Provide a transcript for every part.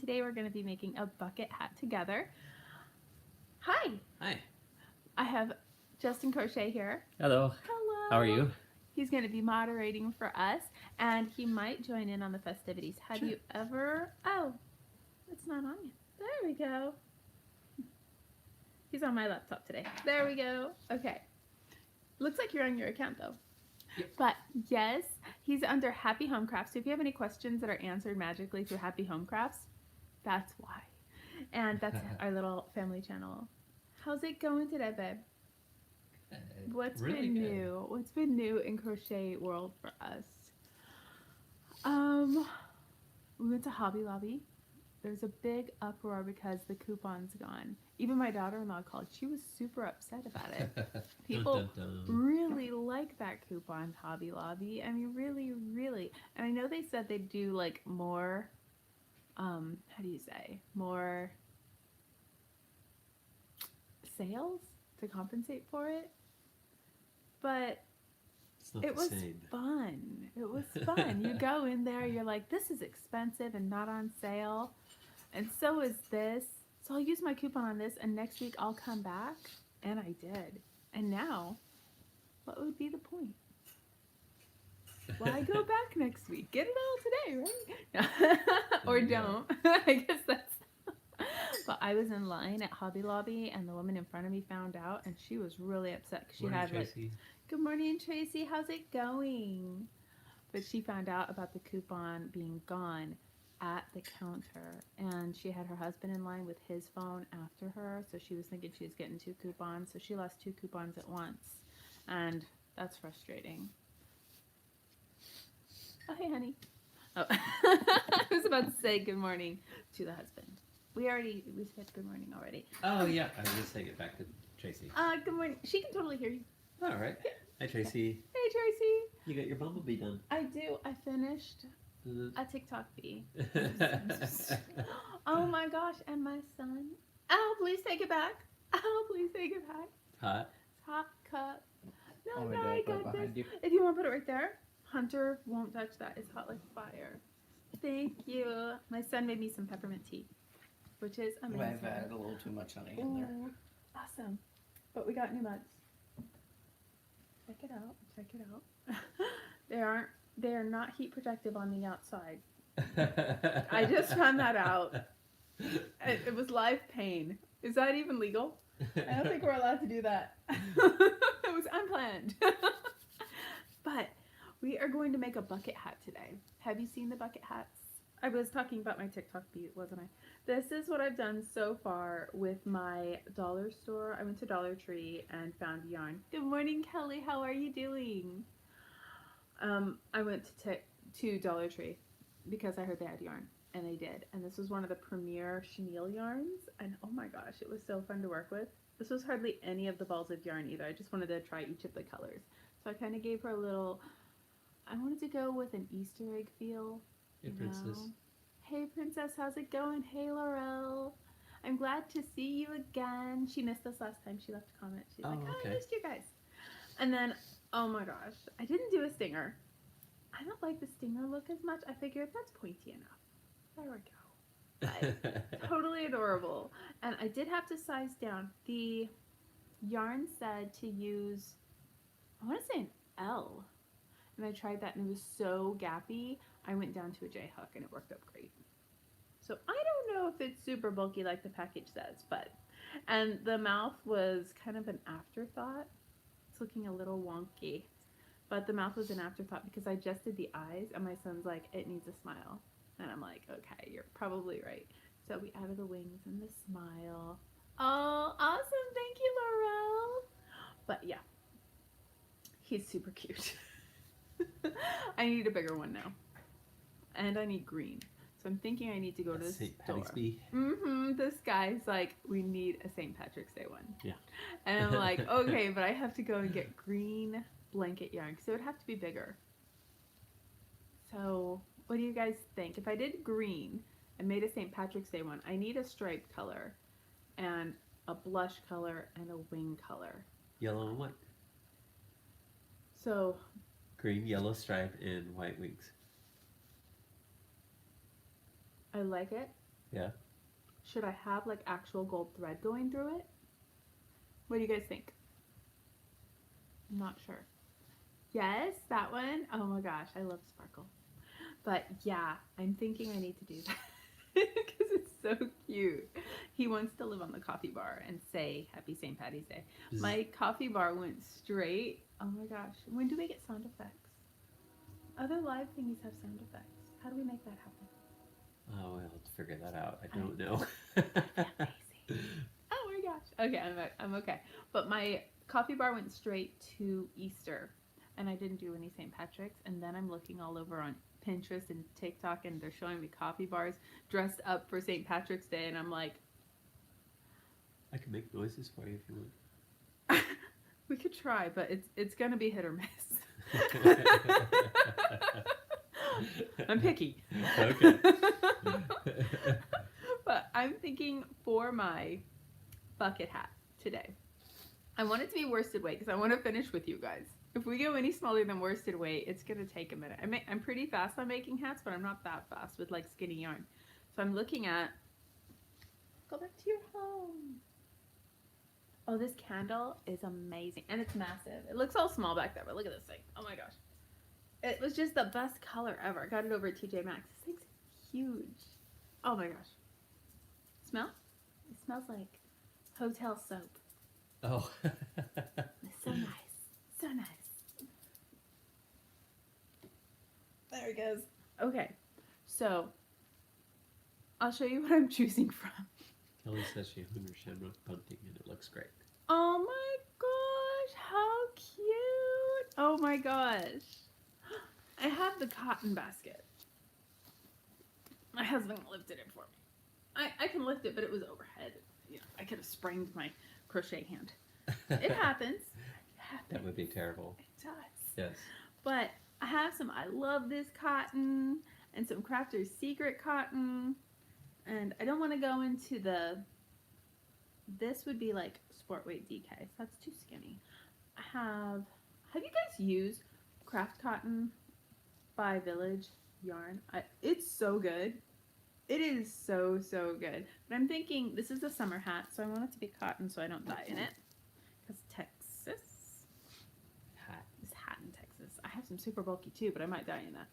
today we're going to be making a bucket hat together. Hi! Hi. I have Justin Crochet here. Hello. Hello! How are you? He's going to be moderating for us, and he might join in on the festivities. Have you ever... Oh, it's not on yet. There we go. He's on my laptop today. There we go. Okay. Looks like you're on your account, though. Yep. But yes, he's under Happy Home Crafts. So if you have any questions that are answered magically through Happy Home Crafts, that's why. And that's our little family channel. How's it going today, babe? What's really been good. new? What's been new in crochet world for us? We went to Hobby Lobby. There's a big uproar because the coupon's gone. Even my daughter-in-law called. She was super upset about it. People Dun, dun, dun. really like that coupon, Hobby Lobby. I mean, really, really. And I know they said they'd do like more, how do you say, more sales to compensate for it. But it was fun. It was fun. You go in there, you're like, this is expensive and not on sale. And so is this. So I'll use my coupon on this, and next week I'll come back. And I did. And now, what would be the point? Why go back next week? Get it all today, right? Or don't. I guess that's... But I was in line at Hobby Lobby, and the woman in front of me found out, and she was really upset because she had like... Good morning, Tracy. How's it going? But she found out about the coupon being gone at the counter, and she had her husband in line with his phone after her, so she was thinking she was getting 2 coupons, so she lost 2 coupons at once, and that's frustrating. Oh, hey, honey. Oh, I was about to say good morning to the husband. We said good morning already. Oh, yeah. I was just saying it back to Tracy. Good morning. She can totally hear you. All right. Yeah. Hi, Tracy. Hey, Tracy. You got your bumblebee done. I do. I finished a TikTok bee. Oh my gosh, and my son. Oh, please take it back. Oh, please take it back. Hot. Hot cup. No, Oh, no, I got this. you. If you want to put it right there, Hunter won't touch that. It's hot like fire. Thank you. My son made me some peppermint tea, which is amazing. I've added a little too much honey in there. Ooh, awesome. But we got new mugs. Check it out. Check it out. They are not heat protective on the outside. I just found that out. It was live pain. Is that even legal? I don't think we're allowed to do that. It was unplanned. But we are going to make a bucket hat today. Have you seen the bucket hats? I was talking about my TikTok beat, wasn't I? This is what I've done so far with my dollar store. I went to Dollar Tree and found yarn. Good morning, Kelly. How are you doing? I went to Dollar Tree because I heard they had yarn, and they did. And this was one of the premier chenille yarns, and oh my gosh, it was so fun to work with. This was hardly any of the balls of yarn either. I just wanted to try each of the colors. So I kind of gave her a little, I wanted to go with an Easter egg feel. Hey, Princess. Hey, Princess, how's it going? Hey, Laurel. I'm glad to see you again. She missed us last time. She left a comment. She's like, okay. I missed you guys. And then, oh my gosh, I didn't do a stinger. I don't like the stinger look as much. I figured that's pointy enough. There we go. But totally adorable. And I did have to size down. The yarn said to use, I want to say an L. And I tried that and it was so gappy. I went down to a J hook and it worked up great. So I don't know if it's super bulky like the package says, but, and the mouth was kind of an afterthought. It's looking a little wonky, but the mouth was an afterthought because I just did the eyes and my son's like, it needs a smile. And I'm like, okay, you're probably right. So we added the wings and the smile. Oh, awesome. Thank you, Laurel. But yeah, he's super cute. I need a bigger one now. And I need green. So I'm thinking I need to go to the store. This guy's like, we need a St. Patrick's Day one. Yeah. And I'm like, okay, but I have to go and get green blanket yarn. So it would have to be bigger. So what do you guys think? If I did green and made a St. Patrick's Day one, I need a striped color and a blush color and a wing color. Yellow and what? So green, yellow stripe, and white wings. I like it. Yeah. Should I have like actual gold thread going through it? What do you guys think? I'm not sure. Yes, that one. Oh my gosh, I love sparkle. But yeah, I'm thinking I need to do that because it's so cute. He wants to live on the coffee bar and say Happy St. Patty's Day. My coffee bar went straight. Oh my gosh, when do we get sound effects? Other live thingies have sound effects. How do we make that happen? Oh, we'll have to figure that out. I don't know. Amazing. Oh my gosh. Okay, I'm okay. But my coffee bar went straight to Easter, and I didn't do any St. Patrick's. And then I'm looking all over on Pinterest and TikTok, and they're showing me coffee bars dressed up for St. Patrick's Day, and I'm like, I can make noises for you if you want. we could try, but it's gonna be hit or miss. I'm picky. Okay. But I'm thinking for my bucket hat today, I want it to be worsted weight because I want to finish with you guys. If we go any smaller than worsted weight, it's going to take a minute. I'm pretty fast on making hats, but I'm not that fast with like skinny yarn. So I'm looking at, go back to your home. Oh, this candle is amazing. And it's massive. It looks all small back there, but look at this thing. Oh my gosh. It was just the best color ever. I got it over at TJ Maxx. This thing's huge. Oh my gosh. Smell? It smells like hotel soap. Oh. It's so nice. So nice. There it goes. Okay. So, I'll show you what I'm choosing from. Kelly says she hung her shamrock bunting and it looks great. Oh my gosh, how cute. Oh my gosh. I have the cotton basket. My husband lifted it for me. I can lift it, but it was overhead. You know, I could have sprained my crochet hand. It happens. It happens. That would be terrible. It does. Yes. But I have some I Love This cotton and some Crafter's Secret cotton. And I don't want to go into this would be like sport weight DK. That's too skinny. Have you guys used Craft Cotton by Village yarn? It's so good. It is so, so good. But I'm thinking this is a summer hat, so I want it to be cotton so I don't die in it. Because Texas. This hat in Texas. I have some super bulky too, but I might die in that.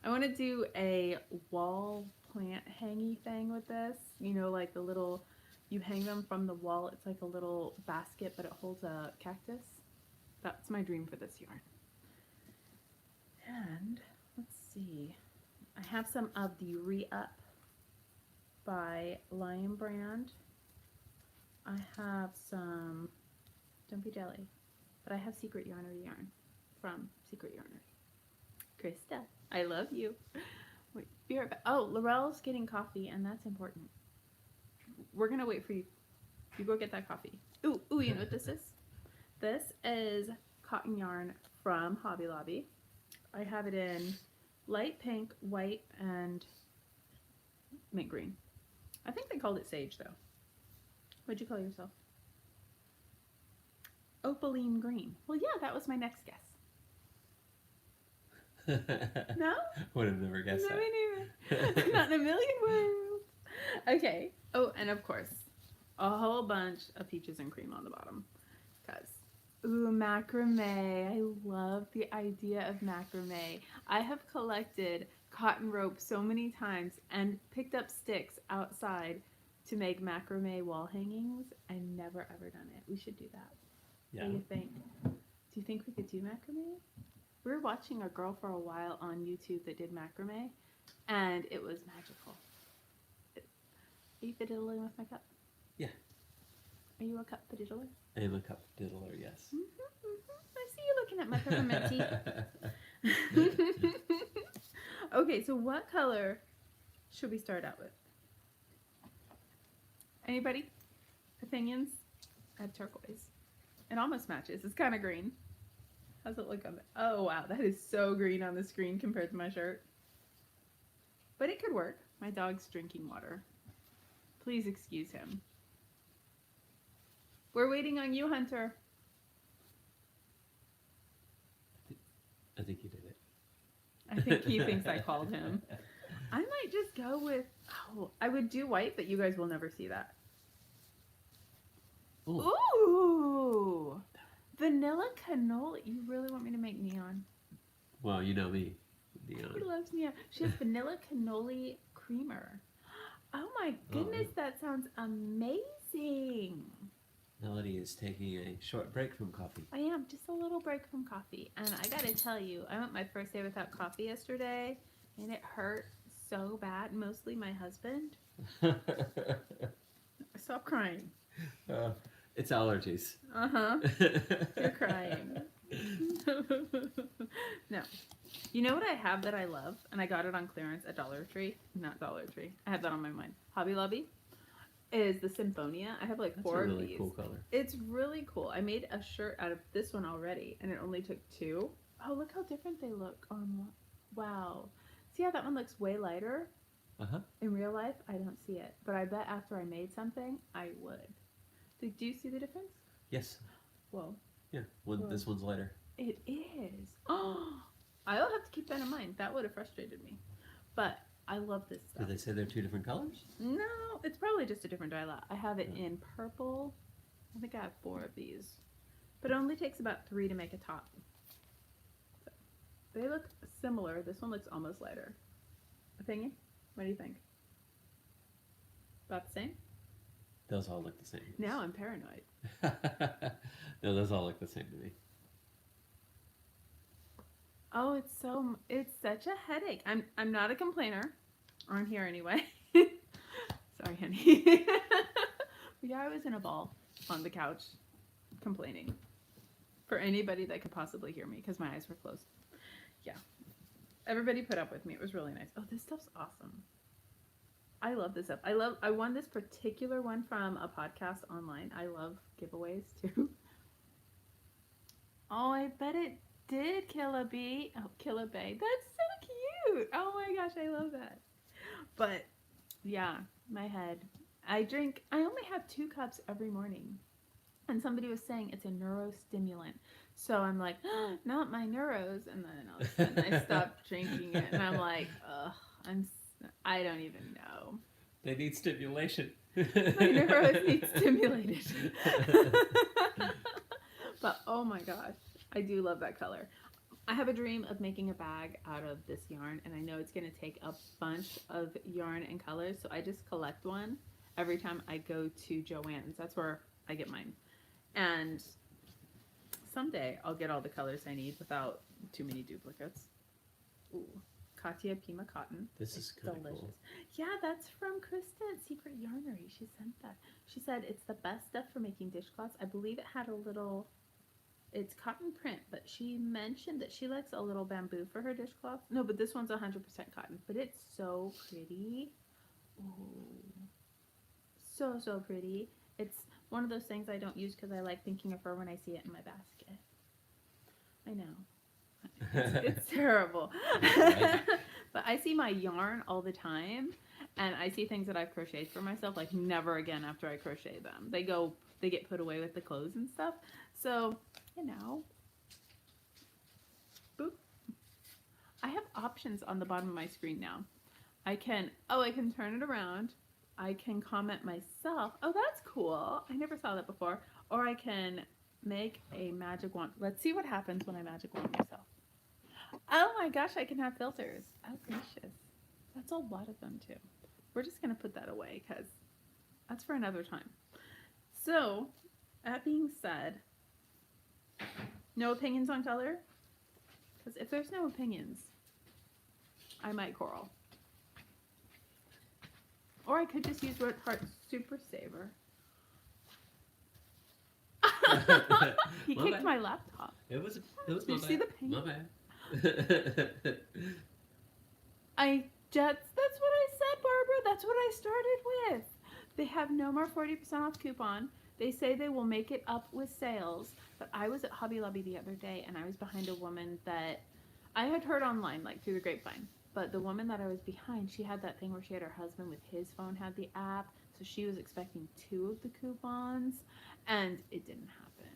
I want to do a wall plant hangy thing with this. You know, like the little, you hang them from the wall. It's like a little basket, but it holds a cactus. That's my dream for this yarn. And let's see. I have some of the Re-Up by Lion Brand. I have some, don't be jelly, but I have Secret Yarnery yarn from Secret Yarnery. Krista, I love you. Wait, be right back. Oh, Laurel's getting coffee, and that's important. We're gonna wait for you. You go get that coffee. Ooh, you know what this is? This is cotton yarn from Hobby Lobby. I have it in light pink, white, and mint green. I think they called it sage, though. What'd you call yourself? Opaline green. Well, yeah, that was my next guess. No? Would have never guessed No, that. me neither. Not in a million worlds. Okay. Oh, and of course, a whole bunch of peaches and cream on the bottom. Because, ooh, macrame. I love the idea of macrame. I have collected cotton rope so many times and picked up sticks outside to make macrame wall hangings and never ever done it. We should do that. Yeah. What do you think? Do you think we could do macrame? We were watching a girl for a while on YouTube that did macrame, and it was magical. Are you fiddling with my cup? Yeah. Are you a cup fiddler? I am a cup diddler, yes. I see you looking at my peppermint tea. Okay, so what color should we start out with? Anybody? Opinions? I have turquoise. It almost matches. It's kind of green. How's it look on the... Oh, wow. That is so green on the screen compared to my shirt. But it could work. My dog's drinking water. Please excuse him. We're waiting on you, Hunter. I think you did it. I think he thinks I called him. I might just go with... Oh, I would do white, but you guys will never see that. Ooh. Ooh! Vanilla cannoli. You really want me to make neon? Well, you know me. He Neon. loves neon. She has vanilla cannoli creamer. Oh my goodness, that sounds amazing. Melody is taking a short break from coffee. I am, just a little break from coffee. And I gotta tell you, I went my first day without coffee yesterday, and it hurt so bad. Mostly my husband. Stop crying. It's allergies. Uh-huh. You're crying. No. You know what I have that I love? And I got it on clearance at Dollar Tree. Not Dollar Tree. I have that on my mind. Hobby Lobby. Is the Symphonia. I have like That's 4 a of really these. cool color. It's really cool. I made a shirt out of this one already, and it only took 2. Oh, look how different they look on. Wow. See how that one looks way lighter? Uh-huh. In real life, I don't see it, but I bet after I made something, I would. Do you see the difference? Yes. Whoa. Yeah. This one's lighter. It is. Oh, I'll have to keep that in mind. That would have frustrated me, but I love this stuff. Did they say they're 2 different colors? No, it's probably just a different dye lot. I have it in purple. I think I have 4 of these, but it only takes about 3 to make a top. So, they look similar. This one looks almost lighter. Opinion? What do you think? About the same? Those all look the same. Now I'm paranoid. No, those all look the same to me. Oh, it's such a headache. I'm not a complainer, on here anyway. Sorry, honey. Yeah, I was in a ball on the couch, complaining for anybody that could possibly hear me because my eyes were closed. Yeah, everybody put up with me. It was really nice. Oh, this stuff's awesome. I love this stuff. I won this particular one from a podcast online. I love giveaways too. Oh, I bet it did kill a bee. Oh, kill a bay. That's so cute. Oh my gosh, I love that. But yeah, my head. I only have 2 cups every morning. And somebody was saying it's a neurostimulant. So I'm like, oh, not my neuros. And then all of a sudden I stopped drinking it. And I'm like, ugh, I don't even know. They need stimulation. My neuros need stimulated. But oh my gosh, I do love that color. I have a dream of making a bag out of this yarn, and I know it's going to take a bunch of yarn and colors, so I just collect one every time I go to Joann's. That's where I get mine. And someday I'll get all the colors I need without too many duplicates. Ooh, Katia Pima Cotton. This is kind of delicious. cool. Yeah, that's from Krista at Secret Yarnery. She sent that. She said it's the best stuff for making dishcloths. I believe it had a little... It's cotton print, but she mentioned that she likes a little bamboo for her dishcloth. No, but this one's 100% cotton. But it's so pretty. Ooh. So pretty. It's one of those things I don't use because I like thinking of her when I see it in my basket. I know. It's terrible. But I see my yarn all the time, and I see things that I've crocheted for myself, like never again after I crochet them. They get put away with the clothes and stuff. So, you know, boop. I have options on the bottom of my screen now. I can turn it around. I can comment myself. Oh, that's cool. I never saw that before. Or I can make a magic wand. Let's see what happens when I magic wand myself. Oh my gosh, I can have filters. Oh, gracious. That's a lot of them, too. We're just going to put that away because that's for another time. So, that being said, no opinions on color? Because if there's no opinions, I might quarrel. Or I could just use Red Heart Super Saver. He My kicked bad. my laptop. It was Did you see the paint? My bad. That's what I said, Barbara. That's what I started with. They have no more 40% off coupon. They say they will make it up with sales. But I was at Hobby Lobby the other day, and I was behind a woman that I had heard online, like through the grapevine. But the woman that I was behind, she had that thing where she had her husband with his phone had the app. So she was expecting 2 of the coupons, and it didn't happen.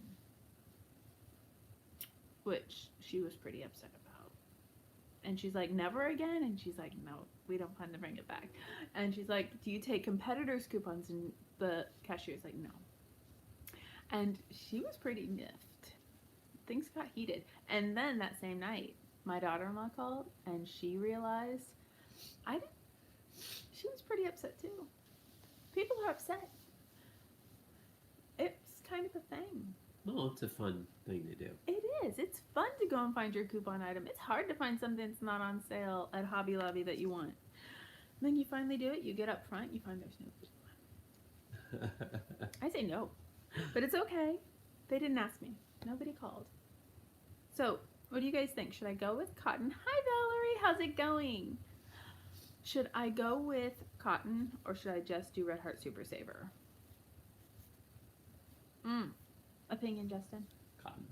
Which she was pretty upset about. And she's like, never again? And she's like, no, we don't plan to bring it back. And she's like, do you take competitors' coupons? And the cashier's like, no. And she was pretty miffed. Things got heated. And then that same night, my daughter-in-law called, and she realized she was pretty upset too. People are upset. It's kind of a thing. Well, it's a fun thing to do. It is. It's fun to go and find your coupon item. It's hard to find something that's not on sale at Hobby Lobby that you want. And then you finally do it. You get up front. You find there's no coupon. I say no. But it's okay. They didn't ask me. Nobody called. So, what do you guys think? Should I go with cotton? Hi, Valerie. How's it going? Should I go with cotton or should I just do Red Heart Super Saver? Opinion, Justin? Cotton.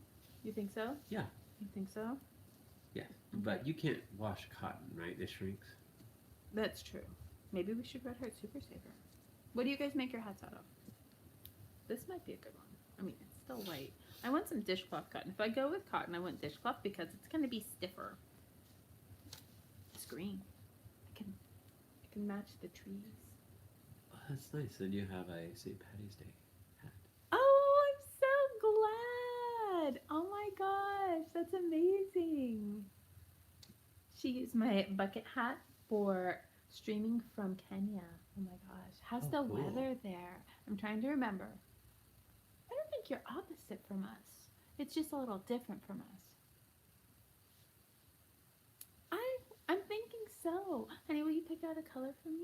You think so? Yeah. You think so? Yeah. Okay. But you can't wash cotton, right? It shrinks. That's true. Maybe we should Red Heart Super Saver. What do you guys make your hats out of? This might be a good one. I mean, it's still white. I want some dishcloth cotton. If I go with cotton, I want dishcloth because it's going to be stiffer. It's green. I can match the trees. Oh, that's nice. Then you have a St. Patty's Day hat. Oh, I'm so glad. Oh my gosh, that's amazing. She used my bucket hat for streaming from Kenya. Oh my gosh. How's the cool. weather there? I'm trying to remember. I don't think you're opposite from us. It's just a little different from us. I'm thinking so. Honey, will you pick out a color for me?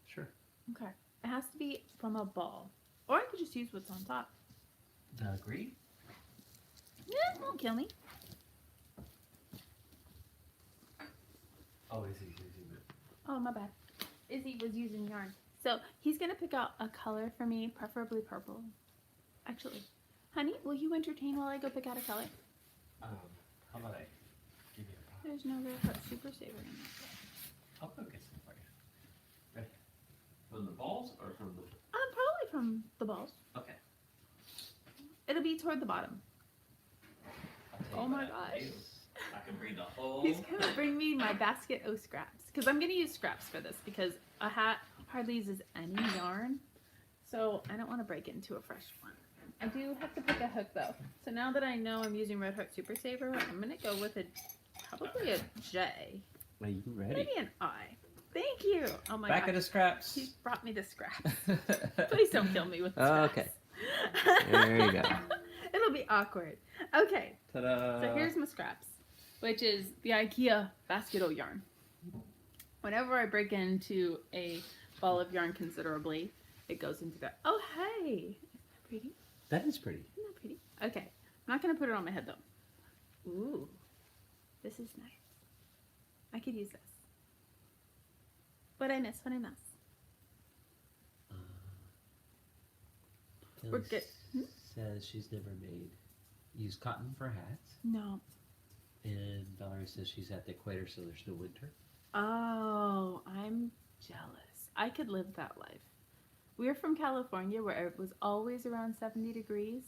Sure. Okay. It has to be from a ball. Or I could just use what's on top. The green? Yeah, it won't kill me. Oh, Izzy's using it. Oh, my bad. Izzy was using yarn. So he's going to pick out a color for me, preferably purple. Actually, honey, will you entertain while I go pick out a color? How about I give you a product? There's no Red Heart Super Saver in there. I'll go get some for you. Ready? From the balls or from the... Probably from the balls. Okay. It'll be toward the bottom. I'll tell you Oh my what I can gosh. do. I can bring the whole... He's going to bring me my basket of scraps. Because I'm going to use scraps for this. Because a hat hardly uses any yarn. So I don't want to break into a fresh one. I do have to pick a hook though. So now that I know I'm using Red Heart Super Saver, I'm going to go with probably a J. Are you ready? Maybe an I. Thank you. Oh my Back gosh. of the scraps. He brought me the scraps. Please don't kill me with the scraps. Okay. There you go. It'll be awkward. Okay. Ta-da. So here's my scraps, which is the IKEA basket of yarn. Whenever I break into a ball of yarn considerably, it goes into that. Oh, hey. Isn't that pretty? That is pretty. Isn't that pretty? Okay. I'm not going to put it on my head, though. Ooh. This is nice. I could use this. What I miss, what I miss. We're Kelly good. says she's never used cotton for hats. No. And Valerie says she's at the equator, so there's no winter. Oh, I'm jealous. I could live that life. We're from California where it was always around 70 degrees.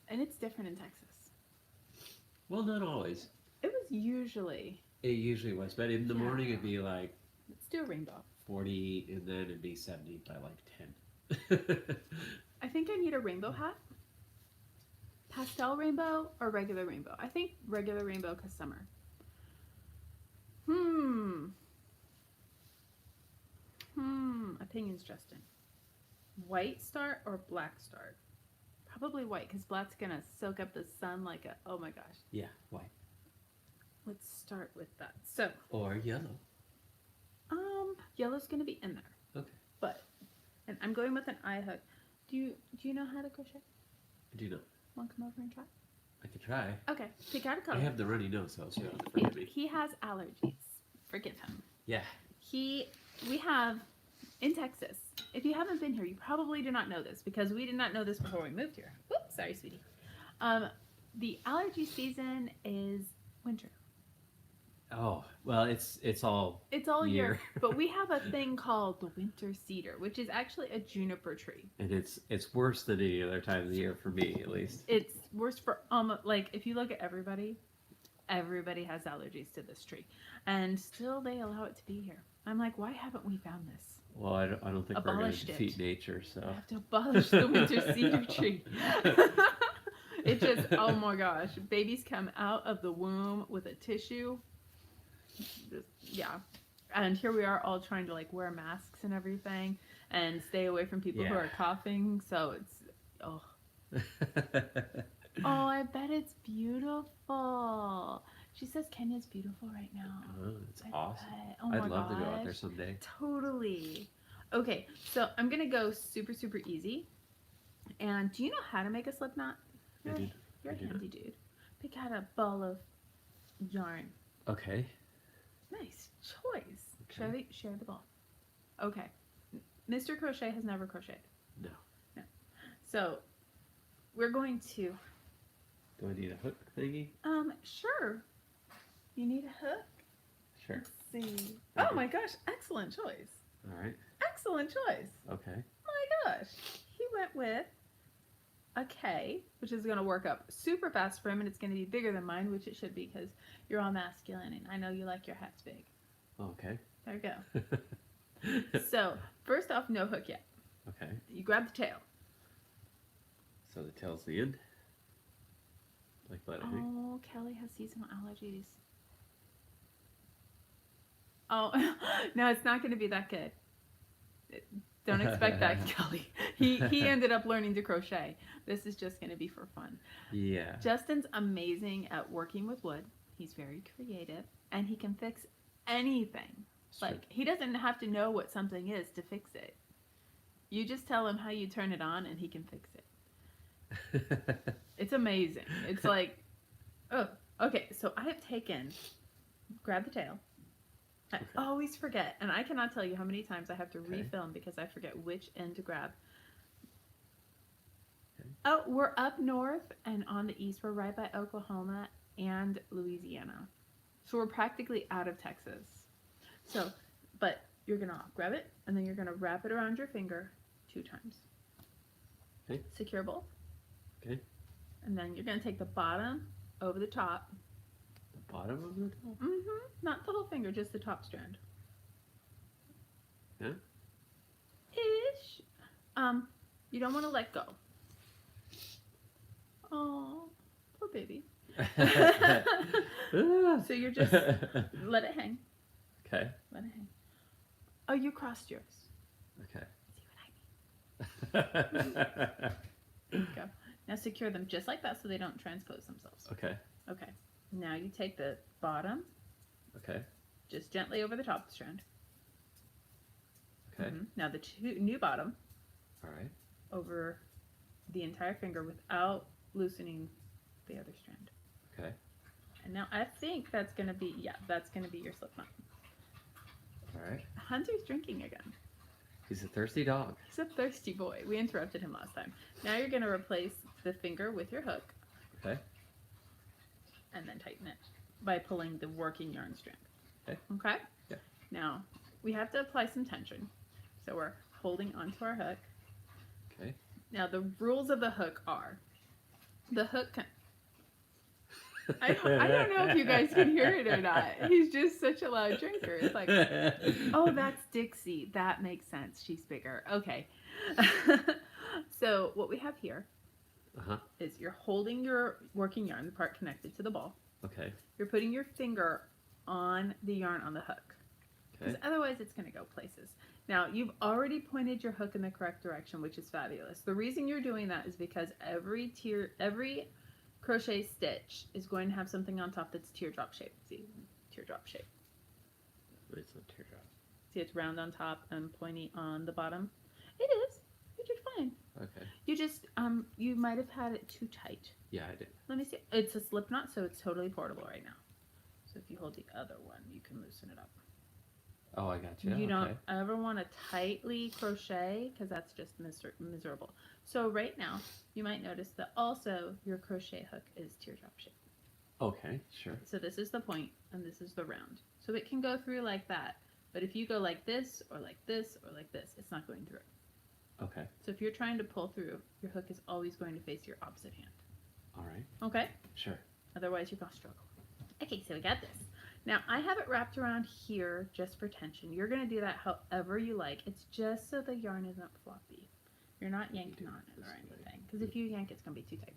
And it's different in Texas. Well, not always. It was usually. It usually was, but in the Yeah. morning it'd be like Let's do a rainbow. 40, and then it'd be 70 by like 10. I think I need a rainbow hat. Pastel rainbow or regular rainbow? I think regular rainbow because summer. Opinions, Justin. White start or black start? Probably white because black's going to soak up the sun like a, oh my gosh. Yeah, white. Let's start with that. So, Or yellow. yellow's going to be in there. Okay. But, and I'm going with an eye hook. Do you know how to crochet? I do not. Want to come over and try? I could try. Okay, pick out a color. I have the runny nose, so you don't have to forgive me. He has allergies. Forgive him. Yeah. We have, in Texas, if you haven't been here, you probably do not know this because we did not know this before we moved here. Whoops, sorry, sweetie. The allergy season is winter. Oh, well, it's all year. year. But we have a thing called the winter cedar, which is actually a juniper tree. and it's worse than any other time of the year for me, at least. It's worse for like if you look at everybody, everybody has allergies to this tree. And still they allow it to be here. I'm like, why haven't we found this? Well, I don't think we're going Abolished to it. defeat nature, so. I have to abolish the winter cedar tree. It just, oh my gosh. Babies come out of the womb with a tissue. Just, yeah. And here we are all trying to like wear masks and everything and stay away from people who Yeah. are coughing. So it's, oh. Oh, I bet it's beautiful. She says Kenya's beautiful right now. Oh, it's I awesome. bet. Oh my I'd love to go out gosh. there someday. Totally. Okay, so I'm gonna go super, super easy. And do you know how to make a slip knot? I do. You're I a do handy dude. Pick out a ball of yarn. Okay. Nice choice. Okay. Share the ball. Okay. Mr. Crochet has never crocheted. No. So we're going to Do I need a hook thingy? sure. You need a hook? Sure. Let's see. Thank Oh you. my gosh, excellent choice. All right. Excellent choice. Okay. Oh my gosh. He went with a K, which is going to work up super fast for him, and it's going to be bigger than mine, which it should be because you're all masculine, and I know you like your hats big. Okay. There you go. So, first off, no hook yet. Okay. You grab the tail. So the tail's the end. Like that, I think. Oh, Kelly has seasonal allergies. Oh, no, it's not going to be that good. Don't expect that, Kelly. He ended up learning to crochet. This is just going to be for fun. Yeah. Justin's amazing at working with wood. He's very creative, and he can fix anything. Sure. Like, he doesn't have to know what something is to fix it. You just tell him how you turn it on, and he can fix it. It's amazing. It's like, oh, okay. So I have taken, grab the tail. I Okay. always forget, and I cannot tell you how many times I have to Okay. refilm because I forget which end to grab. Okay. Oh, we're up north and on the east. We're right by Oklahoma and Louisiana. So we're practically out of Texas. So, but you're going to grab it, and then you're going to wrap it around your finger 2 times. Okay. Secure both. Okay. And then you're going to take the bottom over the top. The bottom of the tail? Mm-hmm. Not the whole finger, just the top strand. Yeah. Ish. You don't want to let go. Oh, poor baby. So you're just let it hang. Okay. Let it hang. Oh, you crossed yours. Okay. See what I mean? There you go. Now secure them just like that so they don't transpose themselves. Okay. Okay. Now you take the bottom, Okay. just gently over the top of the strand. Okay. Mhm. Now the new bottom All right. over the entire finger without loosening the other strand. Okay. And now I think that's going to be, yeah, that's going to be your slip knot. All right. Hunter's drinking again. He's a thirsty dog. He's a thirsty boy. We interrupted him last time. Now you're going to replace the finger with your hook Okay. and then tighten it by pulling the working yarn strand. Okay. Okay? Yeah. Now, we have to apply some tension. So we're holding onto our hook. Okay. Now, the rules of the hook are the hook can... I don't know if you guys can hear it or not. He's just such a loud drinker. It's like, oh, that's Dixie. That makes sense. She's bigger. Okay. So what we have here Uh-huh. is you're holding your working yarn, the part connected to the ball. Okay. You're putting your finger on the yarn on the hook. Okay. Because otherwise it's going to go places. Now, you've already pointed your hook in the correct direction, which is fabulous. The reason you're doing that is because every crochet stitch is going to have something on top that's teardrop shaped. See, teardrop shape. It's a teardrop. See, it's round on top and pointy on the bottom. It is. You did fine. Okay. You just, you might have had it too tight. Yeah, I did. Let me see. It's a slip knot, so it's totally portable right now. So if you hold the other one, you can loosen it up. Oh, I got you. You Okay. don't ever want to tightly crochet because that's just miserable. So right now, you might notice that also your crochet hook is teardrop shaped. Okay, sure. So this is the point and this is the round. So it can go through like that. But if you go like this or like this or like this, it's not going through. Okay. So if you're trying to pull through, your hook is always going to face your opposite hand. All right. Okay? Sure. Otherwise, you're going to struggle. Okay, so we got this. Now I have it wrapped around here just for tension. You're going to do that however you like. It's just so the yarn isn't floppy. You're not yanking on it or anything, because if you yank, it's going to be too tight.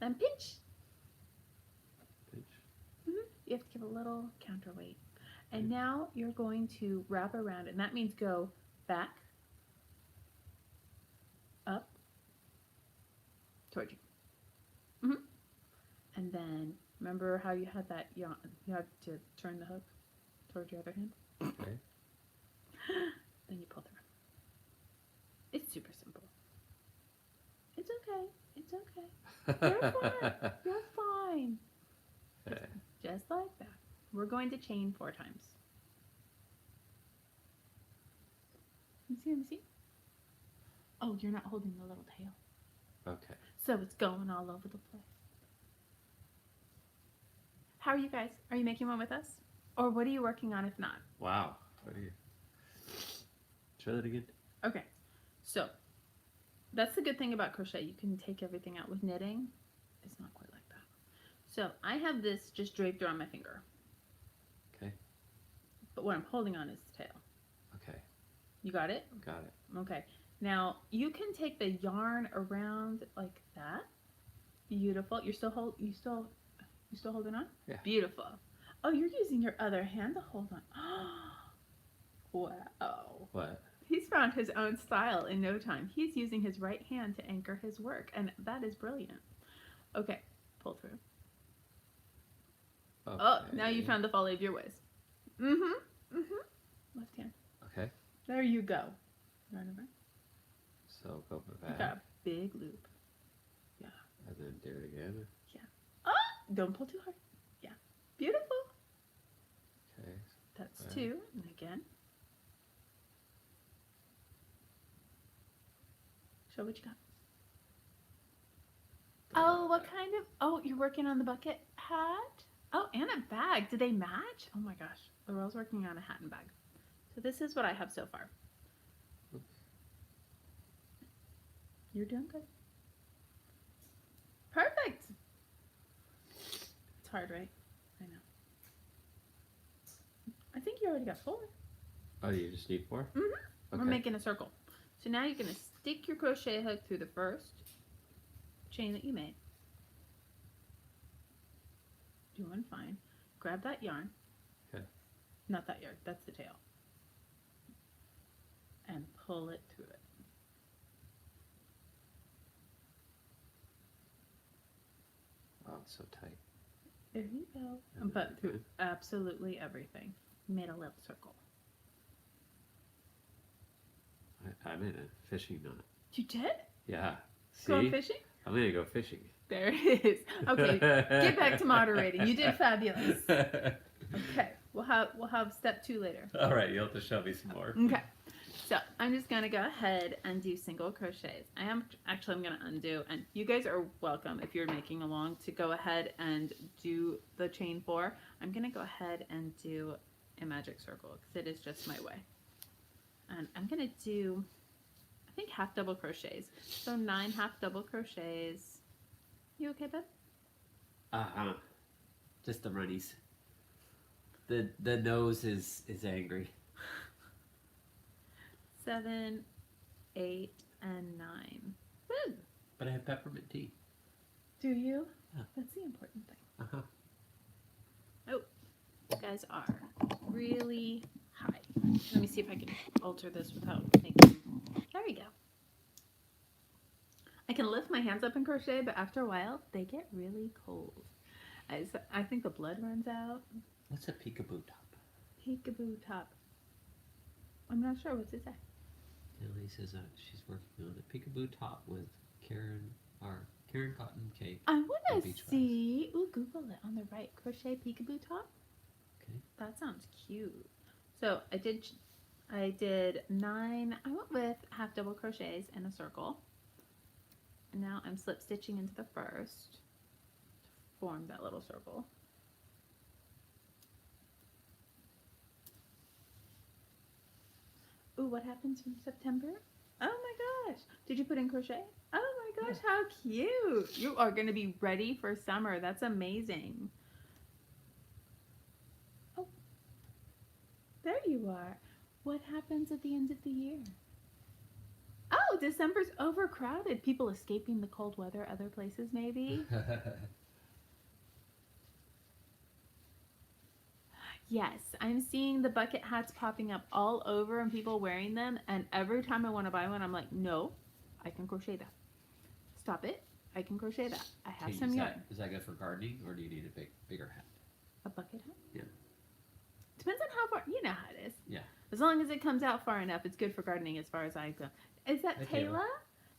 Then pinch. Pinch. You have to give a little counterweight. And now you're going to wrap around, and that means go back, up, towards you. And then remember how you had that yarn, you have to turn the hook towards your other hand. Okay. Then you pull through. It's super simple. It's okay. It's okay. You're fine. You're fine. Okay. Just like that. We're going to chain 4 times. Let me see. Oh, you're not holding the little tail. Okay. So it's going all over the place. How are you guys? Are you making one with us? Or what are you working on if not? Wow. What are you? Try that again. Okay. So that's the good thing about crochet. You can take everything out. With knitting, it's not quite like that. So I have this just draped around my finger. Okay. But what I'm holding on is the tail. Okay. You got it? Got it. Okay. Now you can take the yarn around like that. Beautiful. You still holding on? Yeah. Beautiful. Oh, you're using your other hand to hold on. Wow. What? He's found his own style in no time. He's using his right hand to anchor his work, and that is brilliant. Okay, pull through. Okay. Oh, now you found the folly of your ways. Left hand. Okay. There you go. Right over. So go You back. got a big loop. Yeah. And then do it again. Don't pull too hard. Yeah. Beautiful. Okay. That's Right. 2. And again. Show what you got. Oh, what kind of... Oh, you're working on the bucket hat? Oh, and a bag. Do they match? Oh my gosh. Laurel's working on a hat and bag. So this is what I have so far. Oops. You're doing good. Perfect. It's hard, right? I know. I think you already got 4. Oh, you just need 4? Mhm. Okay. We're making a circle. So now you're going to stick your crochet hook through the first chain that you made. Doing fine. Grab that yarn. Okay. Not that yarn, that's the tail. And pull it through it. Oh, it's so tight. There you go. And put through absolutely everything. Made a little circle. I'm in a fishing knot. You did? Yeah. See? Going fishing? I'm gonna go fishing. There it is. Okay, get back to moderating. You did fabulous. Okay, we'll have step 2 later. All right, you'll have to show me some more. Okay, so I'm just gonna go ahead and do single crochets. I'm gonna undo, and you guys are welcome if you're making along to go ahead and do the chain 4. I'm gonna go ahead and do a magic circle because it is just my way. And I'm gonna do, I think, half double crochets. So 9 half double crochets. You okay, babe? Just the runnies. The nose is angry. 7, 8, and 9. Woo! But I have peppermint tea. Do you? Yeah. That's the important thing. Uh-huh. Oh, you guys are really high. Let me see if I can alter this without making... There we go. I can lift my hands up in crochet, but after a while, they get really cold. I think the blood runs out. What's a peekaboo top? Peekaboo top. I'm not sure. What's it say? Emily says she's working on a peekaboo top with Karen Cotton Cake. I want and to beach see. Ooh, Google it on the right. Crochet peekaboo top. Okay. That sounds cute. So I did 9. I went with half double crochets in a circle. And now I'm slip stitching into the first to form that little circle. Ooh, what happens from September? Oh my gosh. Did you put in crochet? Oh my gosh, how cute. You are going to be ready for summer. That's amazing. There you are. What happens at the end of the year? Oh, December's overcrowded. People escaping the cold weather other places, maybe. Yes, I'm seeing the bucket hats popping up all over and people wearing them. And every time I want to buy one, I'm like, no, I can crochet that. Stop it. I can crochet that. I have Okay, some yarn. is that good for gardening, or do you need a bigger hat? A bucket hat? Yeah. Depends on how far. You know how it is. Yeah. As long as it comes out far enough, it's good for gardening as far as I go. Is that Hey, Taylor. Taylor?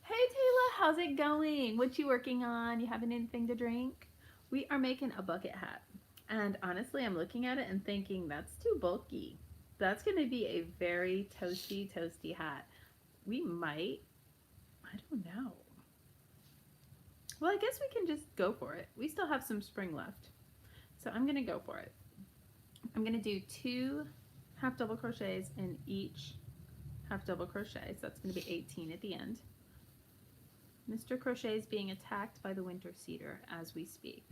Hey, Taylor, how's it going? What you working on? You having anything to drink? We are making a bucket hat. And honestly, I'm looking at it and thinking that's too bulky. That's going to be a very toasty hat. We might, I don't know. Well, I guess we can just go for it. We still have some spring left. So I'm going to go for it. I'm going to do 2 half double crochets in each half double crochet. So that's going to be 18 at the end. Mr. Crochet is being attacked by the winter cedar as we speak.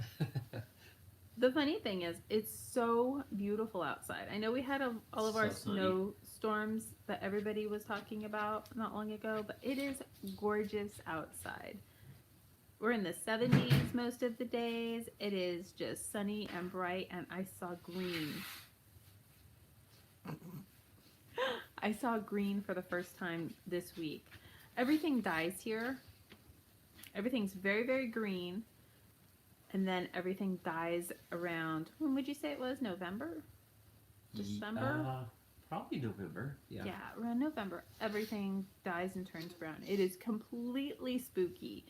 The funny thing is, it's so beautiful outside. I know we had all of our snowstorms that everybody was talking about not long ago, but it is gorgeous outside. We're in the 70s most of the days. It is just sunny and bright, and I saw green. I saw green for the first time this week. Everything dies here. Everything's very, very green. And then everything dies around, when would you say it was? November? December? Probably November. Yeah. Yeah, around November. Everything dies and turns brown. It is completely spooky.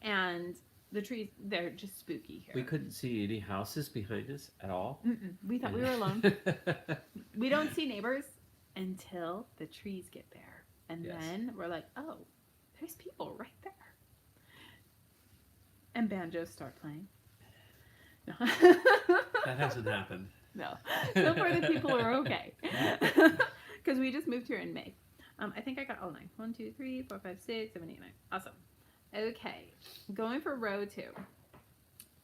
And the trees, they're just spooky here. We couldn't see any houses behind us at all. We thought we were alone. We don't see neighbors until the trees get there. And then we're like, oh, there's people right there. And banjos start playing. No. That hasn't happened. No. So far the people are okay. Because we just moved here in May. I think I got all 9. 1, 2, 3, 4, 5, 6, 7, 8, 9. Awesome. Okay. Going for row 2.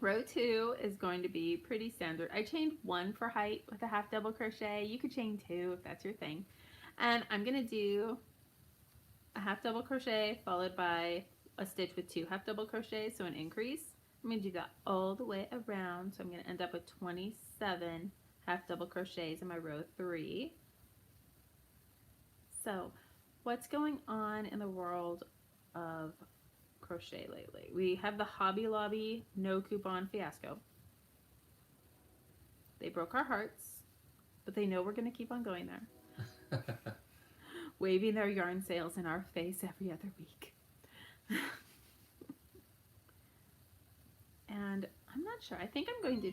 Row 2 is going to be pretty standard. I chained 1 for height with a half double crochet. You could chain 2 if that's your thing. And I'm going to do a half double crochet followed by a stitch with 2 half double crochets, so an increase. I'm going to do that all the way around, so I'm going to end up with 27 half double crochets in my row 3. So what's going on in the world of crochet lately? We have the Hobby Lobby no coupon fiasco. They broke our hearts, but they know we're going to keep on going there. Waving their yarn sales in our face every other week. And I'm not sure. I think I'm going to...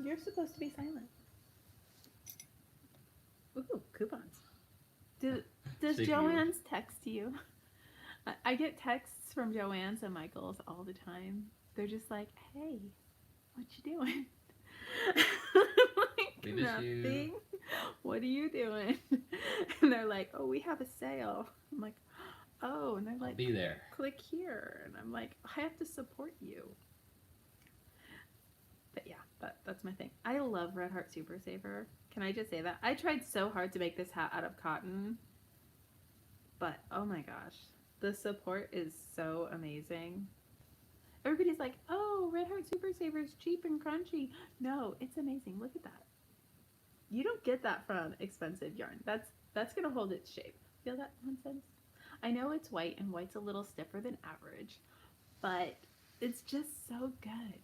You're supposed to be silent. Ooh, coupons. Does Joanne's text you? I get texts from Joanne's and Michael's all the time. They're just like, hey, what you doing? Like, We miss nothing. you. What are you doing? And they're like, oh, we have a sale. I'm like, oh, and they're like, Be there. click here. And I'm like, I have to support you. But yeah, that's my thing. I love Red Heart Super Saver. Can I just say that? I tried so hard to make this hat out of cotton. But, oh my gosh. The support is so amazing. Everybody's like, oh, Red Heart Super Saver is cheap and crunchy. No, it's amazing. Look at that. You don't get that from expensive yarn. That's going to hold its shape. Feel that nonsense? I know it's white, and white's a little stiffer than average, but it's just so good.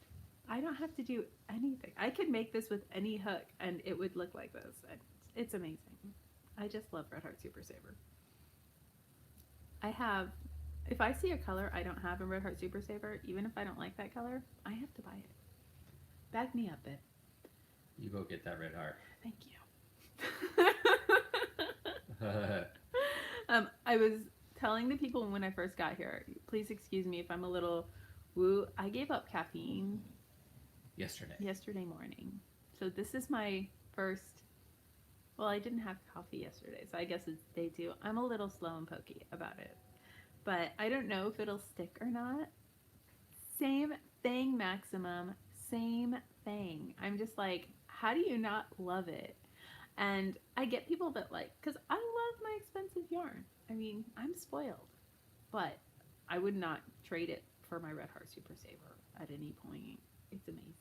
I don't have to do anything. I could make this with any hook, and it would look like this. It's amazing. I just love Red Heart Super Saver. If I see a color I don't have in Red Heart Super Saver, even if I don't like that color, I have to buy it. Back me up, babe. You go get that red heart. Thank you. I was telling the people when I first got here, please excuse me if I'm a little woo. I gave up caffeine yesterday morning. So this is my first, well, I didn't have coffee yesterday, so I guess it's day 2. I'm a little slow and pokey about it. But I don't know if it'll stick or not. Same thing, Maximum. Same thing. I'm just like, how do you not love it? And I get people that like, because I love my expensive yarn. I mean, I'm spoiled, but I would not trade it for my Red Heart Super Saver at any point. It's amazing.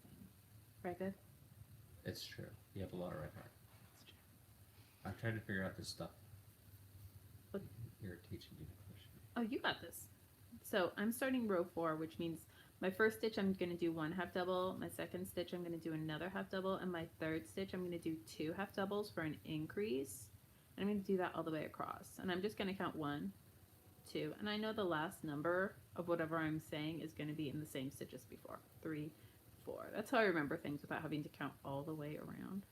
Right, babe? It's true. You have a lot of red heart. It's true. I'm trying to figure out this stuff. What? You're teaching me to crochet. Oh, you got this. So I'm starting row 4, which means my first stitch I'm going to do 1 half double, my second stitch I'm going to do another half double, and my third stitch I'm going to do 2 half doubles for an increase. And I'm going to do that all the way across. And I'm just going to count 1, 2, and I know the last number of whatever I'm saying is going to be in the same stitch as before. 3, 4. That's how I remember things without having to count all the way around.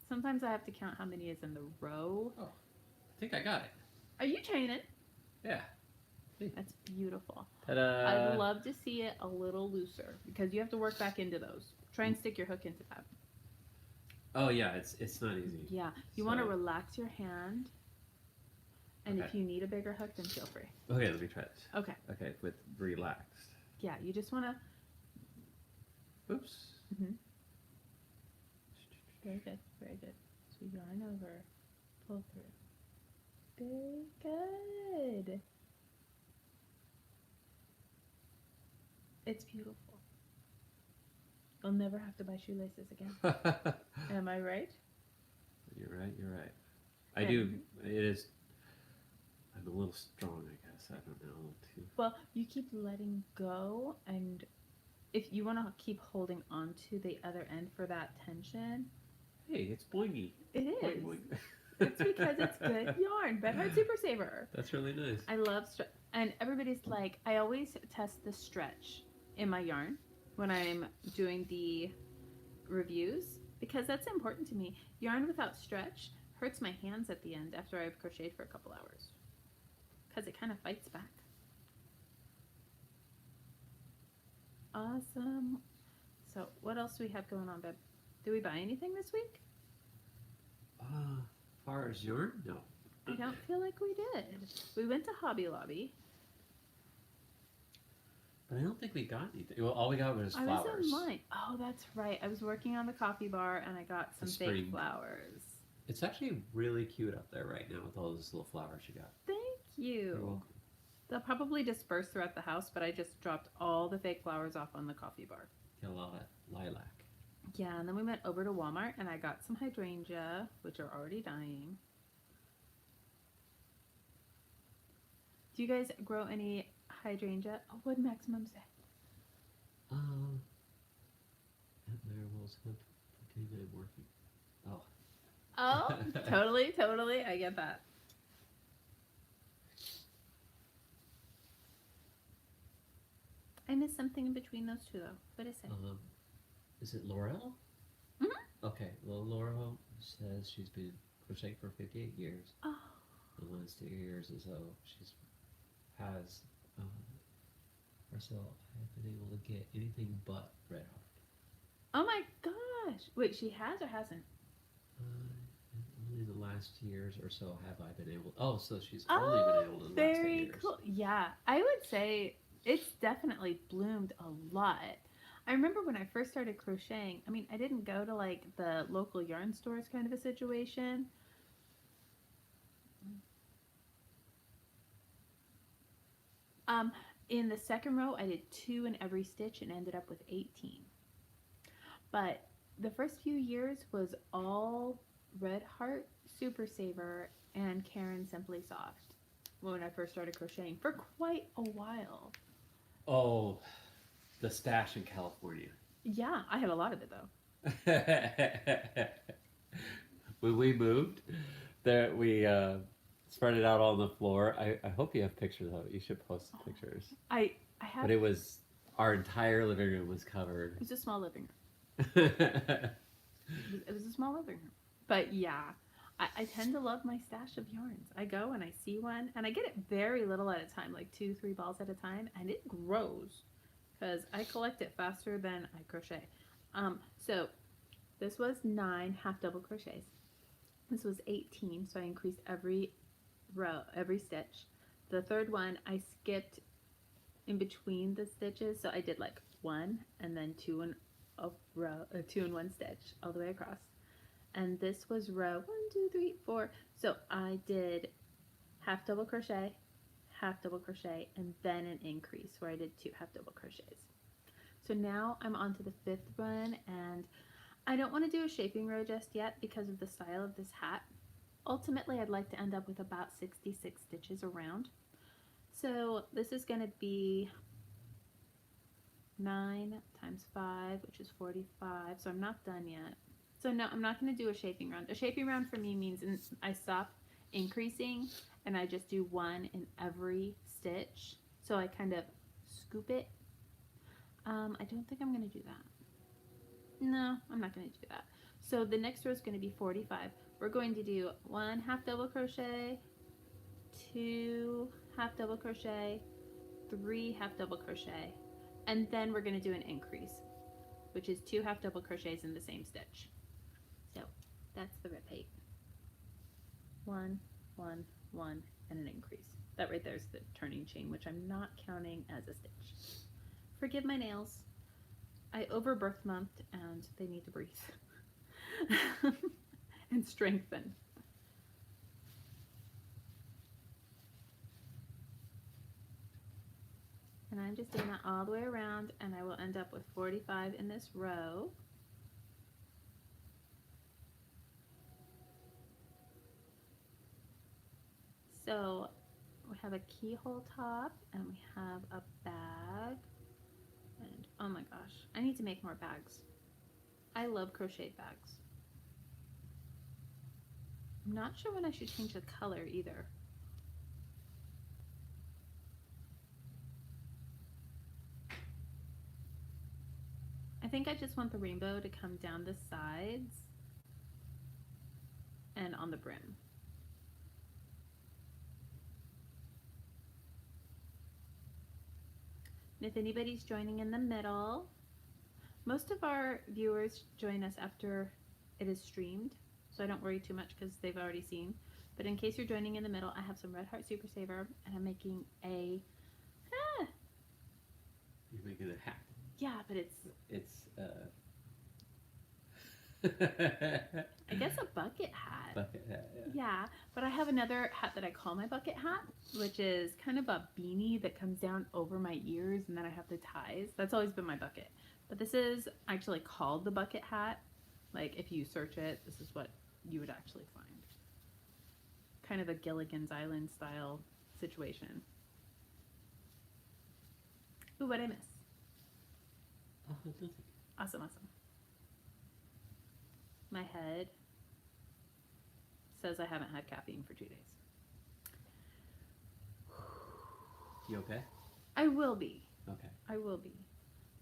Sometimes I have to count how many is in the row. Oh, I think I got it. Are you training? Yeah. That's beautiful. Ta-da! I'd love to see it a little looser because you have to work back into those. Try and stick your hook into that. Oh yeah, it's not easy. Yeah, you want to So- relax your hand, and if Okay. you need a bigger hook, then feel free. Okay, let me try this. Okay. Okay, with relaxed. Yeah, you just want to. Oops. Very good, very good. So yarn over, pull through. Very good. It's beautiful. You'll never have to buy shoelaces again. Am I right? You're right. You're right. I Yeah. do. It is. I'm a little strong, I guess. I don't know. Too. Well, you keep letting go, and if you want to keep holding on to the other end for that tension, Hey, it's boingy. it Boing, is. boing. It's because it's good yarn. Red Heart Super Saver. That's really nice. I love and everybody's like, I always test the stretch in my yarn when I'm doing the reviews because that's important to me. Yarn without stretch hurts my hands at the end after I've crocheted for a couple hours because it kind of fights back. Awesome. So what else do we have going on, babe? Did we buy anything this week? Far as yarn? No. I don't feel like we did. We went to Hobby Lobby. But I don't think we got anything. Well, all we got was I flowers. was in line. Oh, that's right. I was working on the coffee bar and I got some The fake spring. flowers. It's actually really cute up there right now with all those little flowers you got. Thank You're you. welcome. They'll probably disperse throughout the house, but I just dropped all the fake flowers off on the coffee bar. Got a lot of lilac. Yeah, and then we went over to Walmart and I got some hydrangea, which are already dying. Do you guys grow any hydrangea? Oh, what did Maximum say? At Maribel's hunt, pretend I'm working. Oh. Oh, totally. I get that. I missed something in between those two, though. What is it? Is it Laurel? Mhm. Okay, well, Laurel says she's been crocheting for 58 years. Oh, The last 2 years or so, has, or so I've been able to get anything but red heart. oh my gosh. Wait, she has or hasn't? Only the last years or so have I been able. Oh, so she's only been able to the last 8 very years. cool. Yeah, I would say it's definitely bloomed a lot. I remember when I first started crocheting, I mean, I didn't go to like the local yarn stores kind of a situation. In the second row, I did 2 in every stitch and ended up with 18. But the first few years was all Red Heart Super Saver and Karen Simply Soft when I first started crocheting for quite a while. Oh, the stash in California. Yeah, I have a lot of it though. When we moved, there we spread it out on the floor. I hope you have pictures of it. You should post the pictures. I have. But it was our entire living room was covered. It was a small living room. It was a small living room. But yeah, I tend to love my stash of yarns. I go and I see one, and I get it very little at a time, like 2-3 balls at a time, and it grows because I collect it faster than I crochet. So this was 9 half double crochets. This was 18, so I increased every row, every stitch. The third one, I skipped in between the stitches, so I did like 1 and then 2 in a row, 2 in 1 stitch all the way across. and this was row 1, 2, 3, 4. So I did half double crochet, half double crochet, and then an increase where I did 2 half double crochets. So now I'm on to the 5th one, and I don't want to do a shaping row just yet because of the style of this hat. Ultimately, I'd like to end up with about 66 stitches around. So this is going to be 9 times 5, which is 45. So I'm not done yet. So no, I'm not going to do a shaping round. A shaping round for me means I stop increasing and I just do 1 in every stitch. So I kind of scoop it. I don't think I'm going to do that. No, I'm not going to do that. So the next row is going to be 45. We're going to do 1 half double crochet, 2 half double crochet, 3 half double crochet, and then we're going to do an increase, which is 2 half double crochets in the same stitch. So that's the repeat. 1, 1, 1, and an increase. That right there is the turning chain, which I'm not counting as a stitch. Forgive my nails. I over birth month and they need to breathe and strengthen. And I'm just doing that all the way around, and I will end up with 45 in this row. So we have a keyhole top, and we have a bag, and oh my gosh, I need to make more bags. I love crocheted bags. I'm not sure when I should change the color either. I think I just want the rainbow to come down the sides and on the brim. And if anybody's joining in the middle, most of our viewers join us after it is streamed, so I don't worry too much because they've already seen. But in case you're joining in the middle, I have some Red Heart Super Saver, and I'm making a You're making a hat. yeah, but it's I guess a bucket hat. Bucket hat, yeah. Yeah, but I have another hat that I call my bucket hat, which is kind of a beanie that comes down over my ears, and then I have the ties. That's always been my bucket. But this is actually called the bucket hat. Like, if you search it, this is what you would actually find. Kind of a Gilligan's Island style situation. Ooh, what'd I miss? Oh, nothing. Awesome, awesome. My head says I haven't had caffeine for 2 days. You okay? I will be. Okay. I will be.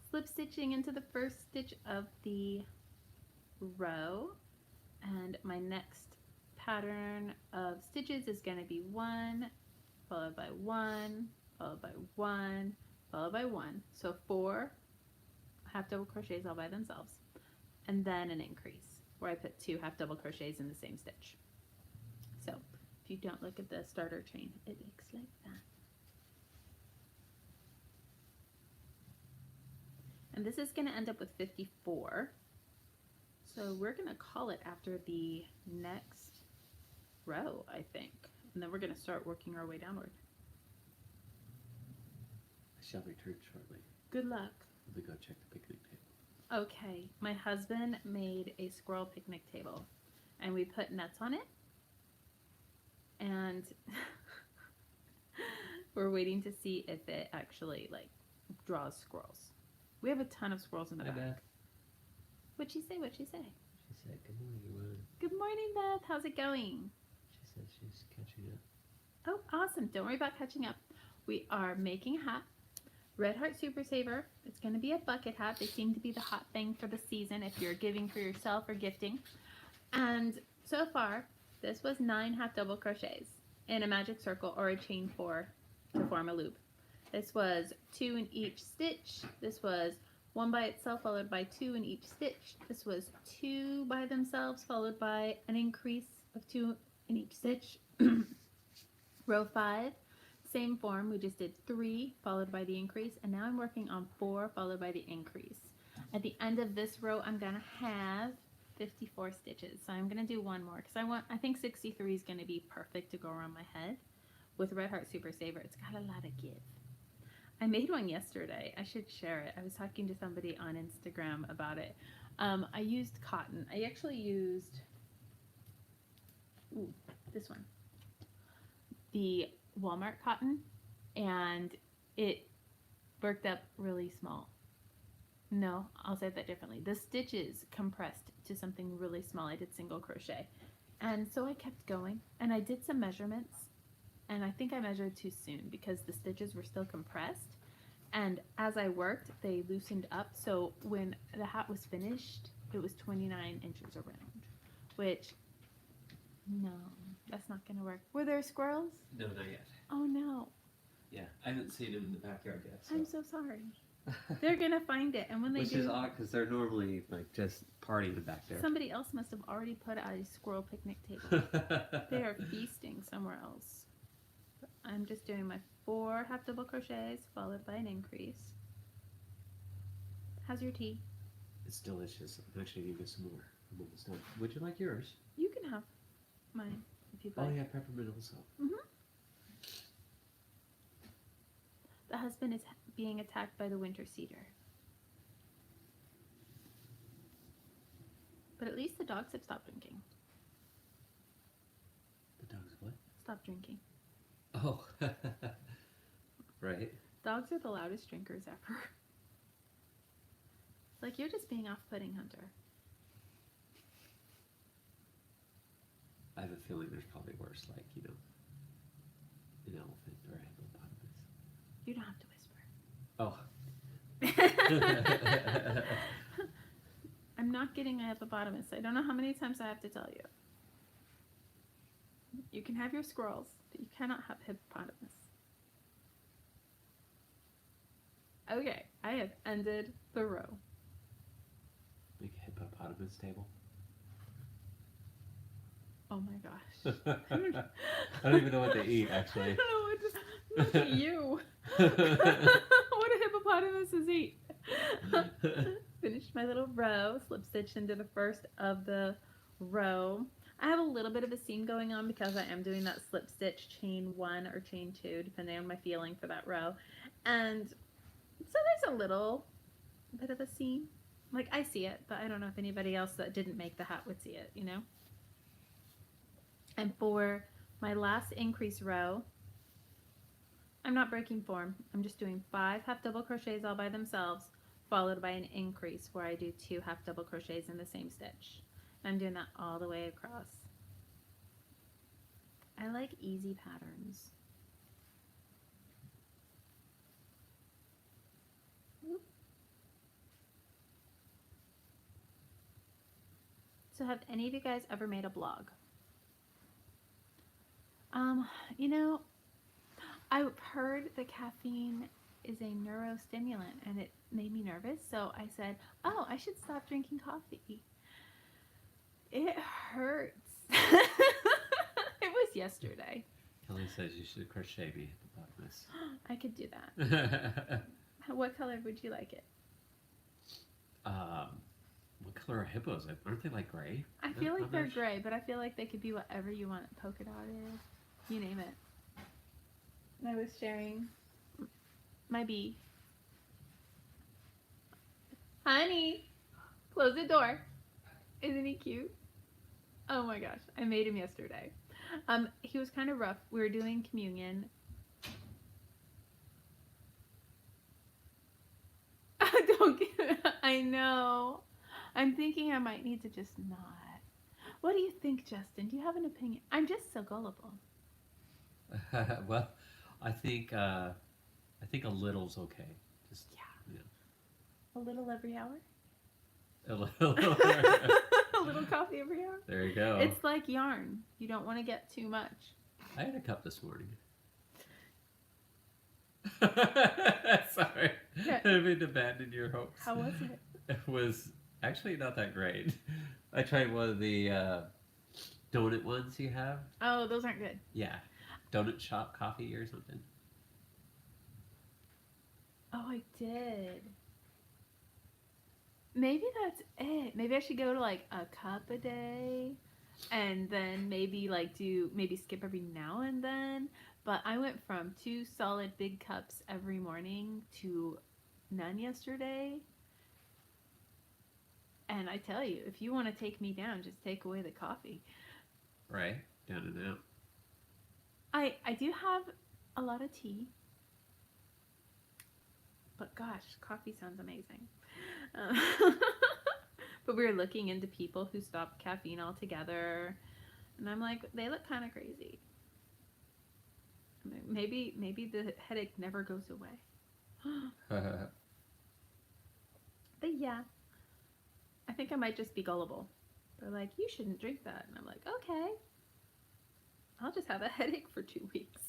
Slip stitching into the first stitch of the row, and my next pattern of stitches is going to be 1 followed by 1 followed by 1 followed by 1. So 4 half double crochets all by themselves, and then an increase where I put 2 half double crochets in the same stitch. So if you don't look at the starter chain, it looks like that. And this is going to end up with 54. So we're going to call it after the next row, I think. And then we're going to start working our way downward. I shall return shortly. Good luck. Let me go check the picnic table. Okay, my husband made a squirrel picnic table, and we put nuts on it, and we're waiting to see if it actually like draws squirrels. We have a ton of squirrels in the Hi, back. Beth. What'd she say? What'd she say? She said, "Good morning, Ron." Good morning, Beth. How's it going? She said she's catching up. Oh, awesome. Don't worry about catching up. We are making a hat. Red Heart Super Saver. It's going to be a bucket hat. They seem to be the hot thing for the season if you're giving for yourself or gifting. And so far, this was 9 half double crochets in a magic circle or a chain 4 to form a loop. This was 2 in each stitch. This was 1 by itself followed by 2 in each stitch. This was 2 by themselves followed by an increase of 2 in each stitch. Row 5, same form. We just did 3 followed by the increase, and now I'm working on 4 followed by the increase. At the end of this row, I'm going to have 54 stitches, so I'm gonna do one more because I think 63 is gonna be perfect to go around my head. With Red Heart Super Saver, it's got a lot of give. I made one yesterday. I should share it. I was talking to somebody on Instagram about it. I used cotton. I actually used this one, the Walmart cotton, and it worked up really small. No, I'll say that differently. The stitches compressed to something really small. I did single crochet. And so I kept going, and I did some measurements, and I think I measured too soon because the stitches were still compressed. And as I worked, they loosened up. So when the hat was finished, it was 29 inches around, which, no, that's not going to work. Were there squirrels? No, not yet. Oh, no. Yeah, I haven't seen them in the backyard yet. So. I'm so sorry. They're going to find it. And when they Which do... is odd because they're normally like just partying back there. Somebody else must have already put out a squirrel picnic table. They are feasting somewhere else. I'm just doing my 4 half double crochets followed by an increase. How's your tea? It's delicious. I'm actually going to get some more. I'm almost done. Would you like yours? You can have mine if you'd Oh like. yeah, peppermint also. The husband is being attacked by the winter cedar. But at least the dogs have stopped drinking. The dog's what? Stop drinking. Oh, right. Dogs are the loudest drinkers ever. It's like you're just being off-putting, Hunter. I have a feeling there's probably worse, like, you know, an elephant or a hippopotamus. You don't have to whisper. Oh. I'm not getting a hippopotamus. I don't know how many times I have to tell you. You can have your squirrels, but you cannot have hippopotamus. Okay, I have ended the row. Like a hippopotamus table. Oh my gosh. I don't even know what they eat, actually. I don't know what to... Look at you. What do hippopotamuses eat? Finished my little row, slip stitched into the first of the row. I have a little bit of a seam going on because I am doing that slip stitch chain 1 or chain 2, depending on my feeling for that row. And so there's a little bit of a seam. Like, I see it, but I don't know if anybody else that didn't make the hat would see it, you know? And for my last increase row, I'm not breaking form. I'm just doing 5 half double crochets all by themselves, followed by an increase where I do 2 half double crochets in the same stitch. And I'm doing that all the way across. I like easy patterns. So have any of you guys ever made a blog? You know, I've heard that caffeine is a neurostimulant and it made me nervous, so I said, oh, I should stop drinking coffee. It hurts. It was yesterday. Kelly says you should crochet me hippopotamus. I could do that. What color would you like it? What color are hippos? Aren't they like gray? I feel like they're gray, but I feel like they could be whatever you want. Polka dotted, you name it. I was sharing my bee. Honey, close the door. Isn't he cute? Oh my gosh, I made him yesterday. He was kind of rough. We were doing communion. Don't get it. I know. I'm thinking I might need to just nod. What do you think, Justin? Do you have an opinion? I'm just so gullible. Well, I think a little's okay. Just Yeah. You know. A little every hour? A little. A little coffee every hour? There you go. It's like yarn. You don't want to get too much. I had a cup this morning. Sorry. Yeah. I didn't mean to abandon your hopes. How was it? It was actually not that great. I tried one of the donut ones you have. Oh, those aren't good. Yeah. Donut shop coffee or something. Oh, I did. maybe that's it. Maybe I should go to like a cup a day and then maybe like maybe skip every now and then. But I went from 2 solid big cups every morning to none yesterday. And I tell you, if you want to take me down, just take away the coffee. Right? Down and out. I do have a lot of tea. But gosh, coffee sounds amazing. But we were looking into people who stopped caffeine altogether. And I'm like, they look kind of crazy. Maybe the headache never goes away. But yeah, I think I might just be gullible. They're like, you shouldn't drink that. And I'm like, okay. I'll just have a headache for 2 weeks.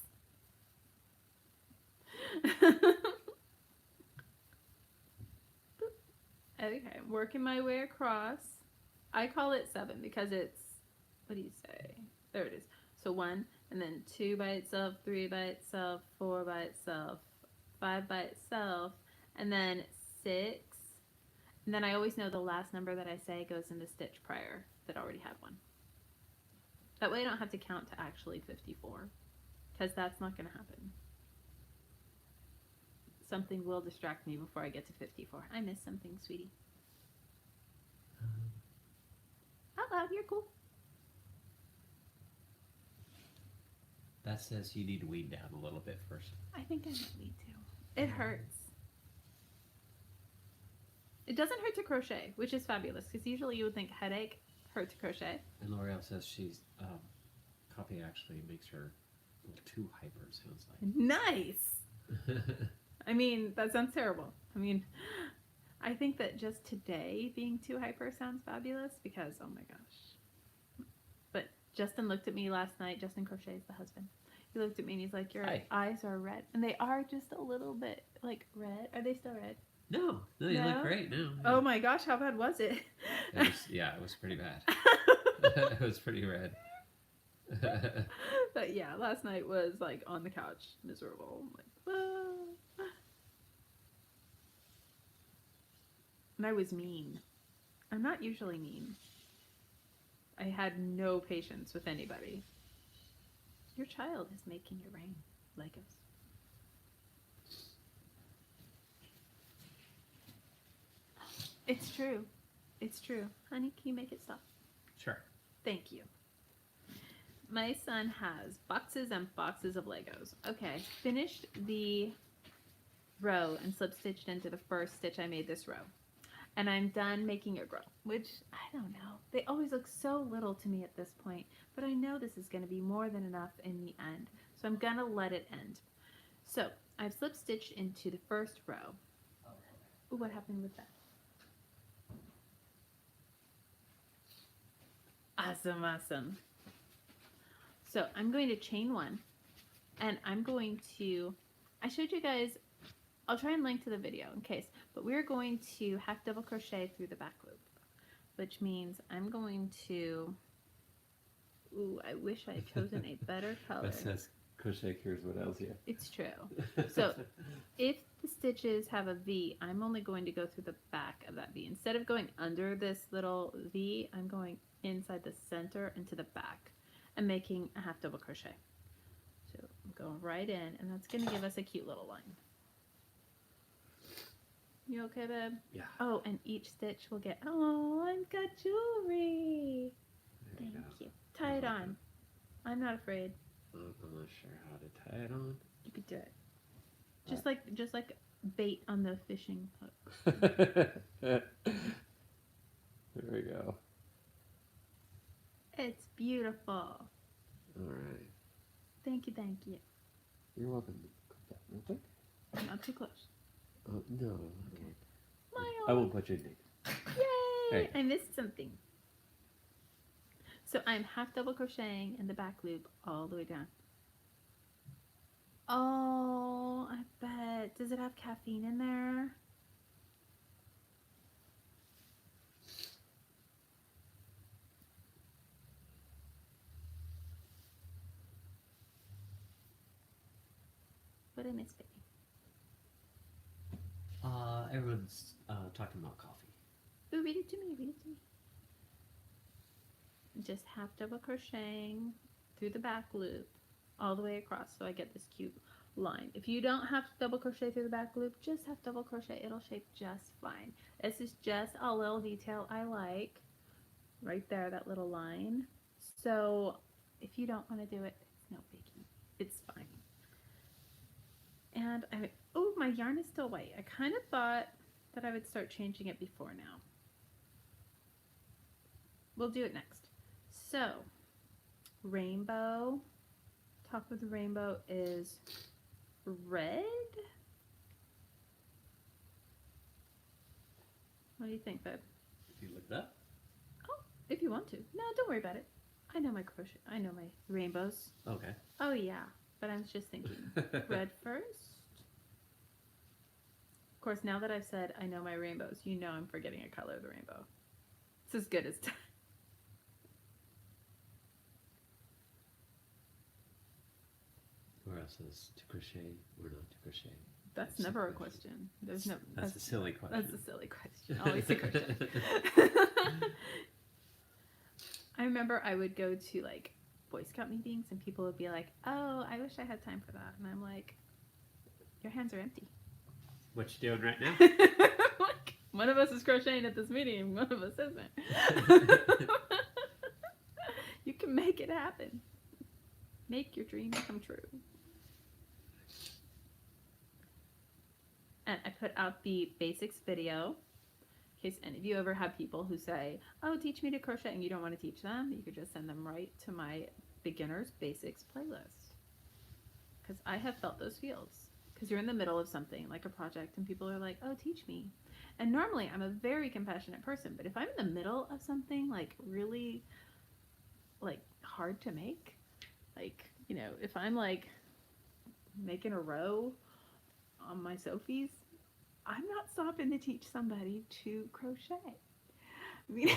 Okay, working my way across. I call it 7 because it's, what do you say? There it is. So 1, and then 2 by itself, 3 by itself, 4 by itself, 5 by itself, and then 6. And then I always know the last number that I say goes in the stitch prior that already had 1. That way I don't have to count to actually 54, because that's not going to happen. Something will distract me before I get to 54. I missed something, sweetie. Out loud, you're cool. That says you need to wean down a little bit first. I think I might need to. It hurts. It doesn't hurt to crochet, which is fabulous, because usually you would think headache hurt to crochet. And L'Oreal says she's coffee actually makes her a little too hyper. It sounds Nice. I mean, that sounds terrible. I mean, I think that just today being too hyper sounds fabulous because, oh my gosh. But Justin looked at me last night. Justin Crochet's the husband. He looked at me and he's like, your eyes are red. And they are just a little bit like red. Are they still red? No, you No? look great now. Oh my gosh, how bad was it? It was pretty bad. It was pretty red. But yeah, last night was like on the couch, miserable. Like, ah. And I was mean. I'm not usually mean. I had no patience with anybody. Your child is making it rain. Legos. It's true. It's true. Honey, can you make it stop? Sure. Thank you. My son has boxes and boxes of Legos. Okay, finished the row and slip stitched into the first stitch I made this row. And I'm done making it grow, which, I don't know. They always look so little to me at this point, but I know this is going to be more than enough in the end. So I'm going to let it end. So I've slip stitched into the first row. Ooh, what happened with that? Awesome, awesome. So I'm going to chain 1, and I'm going to, I showed you guys, I'll try and link to the video in case, but we're going to half double crochet through the back loop, which means I'm going to, ooh, I wish I had chosen a better color. That says crochet cures what else you. It's true. So if the stitches have a V, I'm only going to go through the back of that V. Instead of going under this little V, I'm going inside the center into the back and making a half double crochet. So I'm going right in, and that's going to give us a cute little line. You okay, babe? Yeah. Oh, and each stitch will get, oh, I've got jewelry. Thank you. Tie it on. I'm not afraid. I'm not sure how to tie it on. You could do it. Just like bait on the fishing hook. There we go. It's beautiful. All right. Thank you, thank you. You're welcome. Click that real quick. Not too close. No. Okay. I won't put your name. Yay! I missed something. So I'm half double crocheting in the back loop all the way down. Oh, I bet. Does it have caffeine in there? What did I miss, baby? Everyone's talking about coffee. Ooh, read it to me, read it to me. Just half double crocheting through the back loop all the way across so I get this cute line. If you don't have to double crochet through the back loop, just have double crochet. It'll shape just fine. This is just a little detail I like. Right there, that little line. So if you don't want to do it, it's no biggie. It's fine. And oh, my yarn is still white. I kind of thought that I would start changing it before now. We'll do it next. So, rainbow. Top of the rainbow is red. What do you think, babe? You look it up? Oh, if you want to. No, don't worry about it. I know my crochet. I know my rainbows. Okay. Oh yeah, but I was just thinking red first. Of course, now that I've said I know my rainbows, you know I'm forgetting a color of the rainbow. It's as good as done. Or else is to crochet or not to crochet? That's That's never the a question. There's no. That's a silly question. That's a silly question. Always a question. I remember I would go to like Boy Scout meetings and people would be like, "Oh, I wish I had time for that," and I'm like, "Your hands are empty." What you doing right now? Like, one of us is crocheting at this meeting, one of us isn't. You can make it happen. Make your dreams come true. And I put out the basics video in case any of you ever have people who say, "Oh, teach me to crochet," and you don't want to teach them. You could just send them right to my beginners basics playlist. Because I have felt those feels. Because you're in the middle of something like a project and people are like, "Oh, teach me." And normally I'm a very compassionate person, but if I'm in the middle of something like really like hard to make, like, you know, if I'm like making a row on my Sophies, I'm not stopping to teach somebody to crochet. I mean,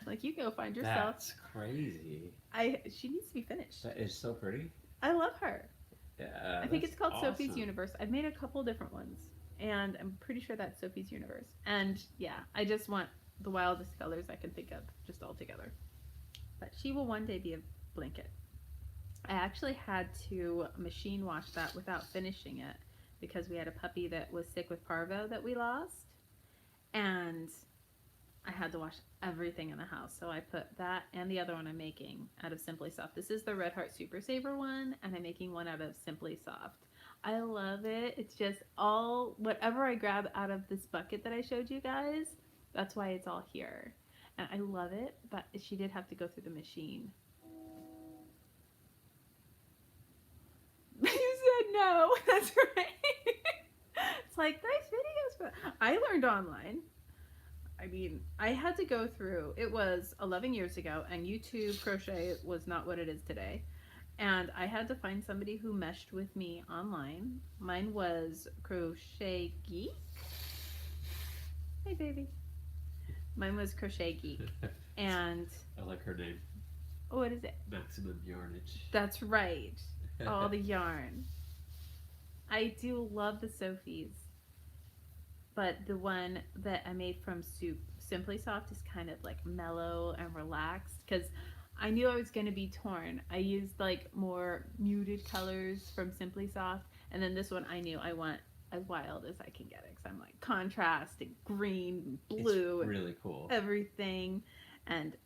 like, you go find yourself. That's crazy. She needs to be finished. That is so pretty. I love her. Yeah. I think it's called awesome. Sophie's Universe. I've made a couple different ones, and I'm pretty sure that's Sophie's Universe. And yeah, I just want the wildest colors I can think of, just all together. But she will one day be a blanket. I actually had to machine wash that without finishing it because we had a puppy that was sick with parvo that we lost, and I had to wash everything in the house. So I put that and the other one I'm making out of Simply Soft. This is the Red Heart Super Saver one, and I'm making one out of Simply Soft. I love it. It's just all, whatever I grab out of this bucket that I showed you guys, that's why it's all here. And I love it, but she did have to go through the machine. You said no. That's right. It's like, nice videos, but I learned online. I mean, I had to go through, it was 11 years ago, and YouTube crochet was not what it is today. And I had to find somebody who meshed with me online. Mine was Crochet Geek. Hey, baby. Mine was Crochet Geek. And I like her name. what is it? Maximum Yarnage. That's right. All the yarn. I do love the Sophies. But the one that I made from Simply Soft is kind of like mellow and relaxed because I knew I was going to be torn. I used like more muted colors from Simply Soft, and then this one I knew I want as wild as I can get it because I'm like contrast and green and blue. It's really cool. Everything. And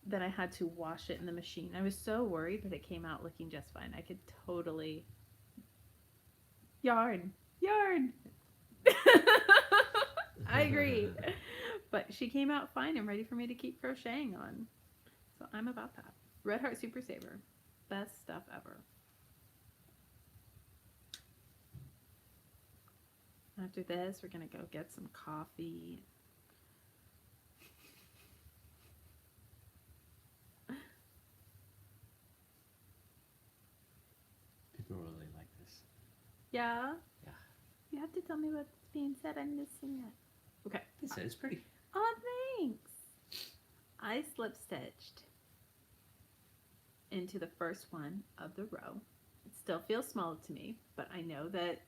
then I had to wash it in the machine. I was so worried, but it came out looking just fine. I could totally yarn. I agree. But she came out fine and ready for me to keep crocheting on. So I'm about that. Red Heart Super Saver. Best stuff ever. After this, we're going to go get some coffee. People really like this. Yeah? Yeah. You have to tell me what's being said. I'm missing it. Okay. This is pretty. Oh, thanks. I slip stitched into the first one of the row. It still feels small to me, but I know that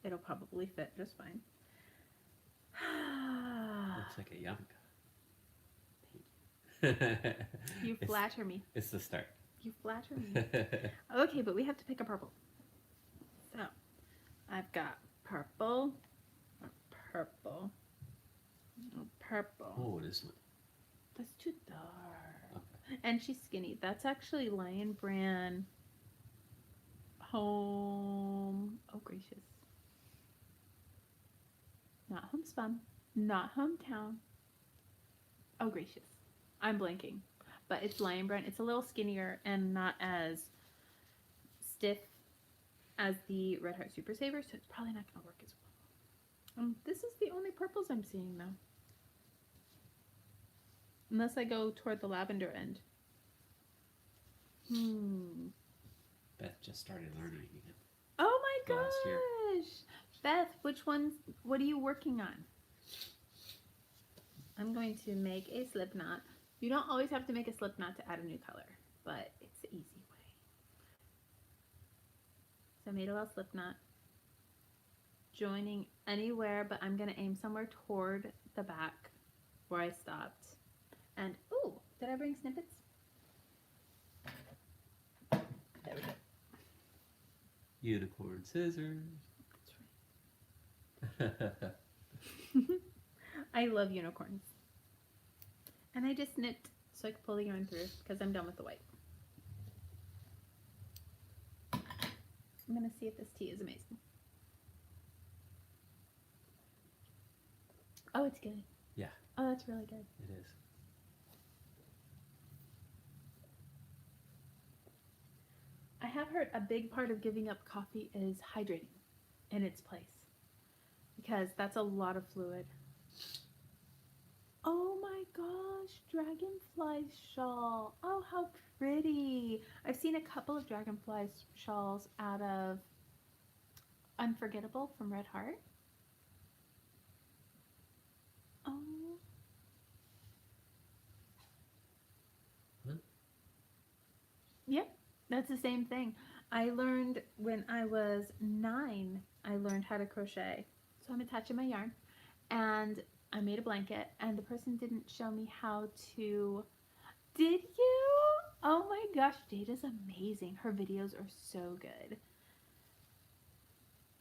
it'll probably fit just fine. looks like a yarmulke. You flatter me. It's the start. You flatter me. Okay, but we have to pick a purple. So, I've got purple, purple, purple. Oh, this one. That's too dark. Okay. And she's skinny. That's actually Lion Brand Home. Oh, gracious. Not Homespun. Not Hometown. Oh, gracious. I'm blanking. But it's Lion Brand. It's a little skinnier and not as stiff as the Red Heart Super Saver, so it's probably not going to work as well. This is the only purples I'm seeing, though. Unless I go toward the lavender end. Beth just started learning again. Oh my Last year. gosh! Beth, what are you working on? I'm going to make a slip knot. You don't always have to make a slip knot to add a new color, but it's the easy way. So I made a little slip knot, joining anywhere, but I'm going to aim somewhere toward the back where I stopped. And, ooh, did I bring snippets? There we go. Unicorn scissors. That's right. I love unicorns. And I just snipped so I could pull the yarn through because I'm done with the white. I'm going to see if this tea is amazing. Oh, it's good. Yeah. Oh, that's really good. It is. I have heard a big part of giving up coffee is hydrating in its place because that's a lot of fluid. Oh my gosh, dragonfly shawl. Oh, how pretty. I've seen a couple of dragonfly shawls out of Unforgettable from Red Heart. Oh. Huh? Yep, that's the same thing. I learned when I was 9, I learned how to crochet. So I'm attaching my yarn and I made a blanket and the person didn't show me how to. Did you? Oh my gosh, Jada's amazing. Her videos are so good.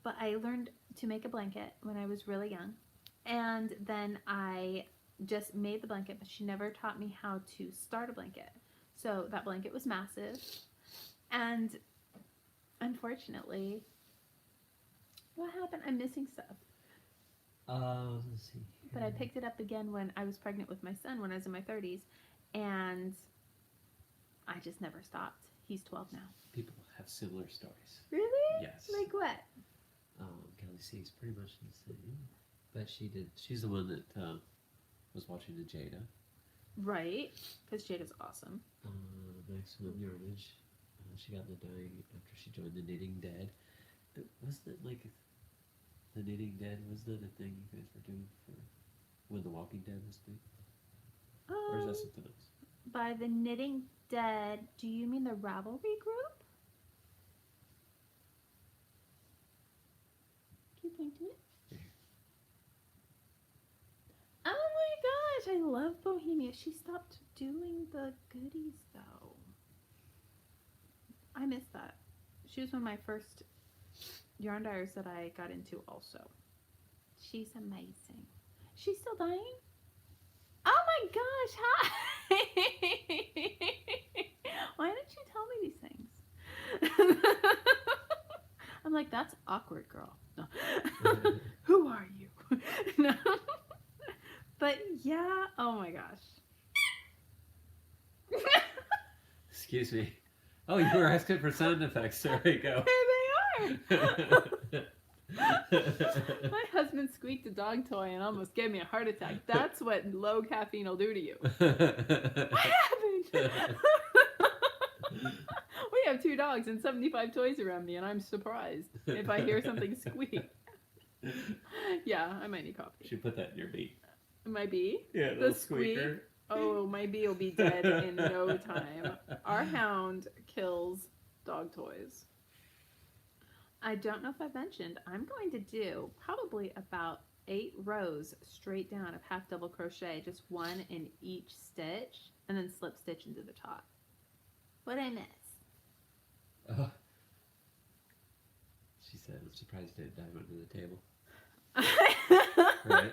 But I learned to make a blanket when I was really young. And then I just made the blanket, but she never taught me how to start a blanket. So that blanket was massive. And unfortunately, what happened? I'm missing stuff. Let's see. But I picked it up again when I was pregnant with my son when I was in my 30s. And I just never stopped. He's 12 now. People have similar stories. Really? Yes. Like what? Kelly C is pretty much the same. But she's the one that was watching the Jada. Right. Because Jada's awesome. Maximum Yardage. She got the dying after she joined the Knitting Dead. But wasn't it like the Knitting Dead? Was that a thing you guys were doing for when The Walking Dead was big? Or is that something else? By the Knitting Dead, do you mean the Ravelry group? Can you point to it? Here. Oh my gosh, I love Bohemia. She stopped doing the goodies though. I miss that. She was one of my first yarn dyers that I got into also. She's amazing. She's still dying? Oh my gosh, hi! Why didn't you tell me these things? I'm like, that's awkward, girl. No. Who are you? No. But yeah, oh my gosh. Excuse me. Oh, you were asking for sound effects. There we go. There they are. My husband squeaked a dog toy and almost gave me a heart attack. That's what low caffeine will do to you. What happened? We have 2 dogs and 75 toys around me, and I'm surprised if I hear something squeak. Yeah, I might need coffee. Should put that in your beat. My bee? Yeah, The squeak? Oh, my bee will be dead in no time. Our hound kills dog toys. I don't know if I mentioned, I'm going to do probably about 8 rows straight down of half double crochet, just one in each stitch, and then slip stitch into the top. What'd I miss? Oh. She said, I'm surprised it didn't dive under the table. Right?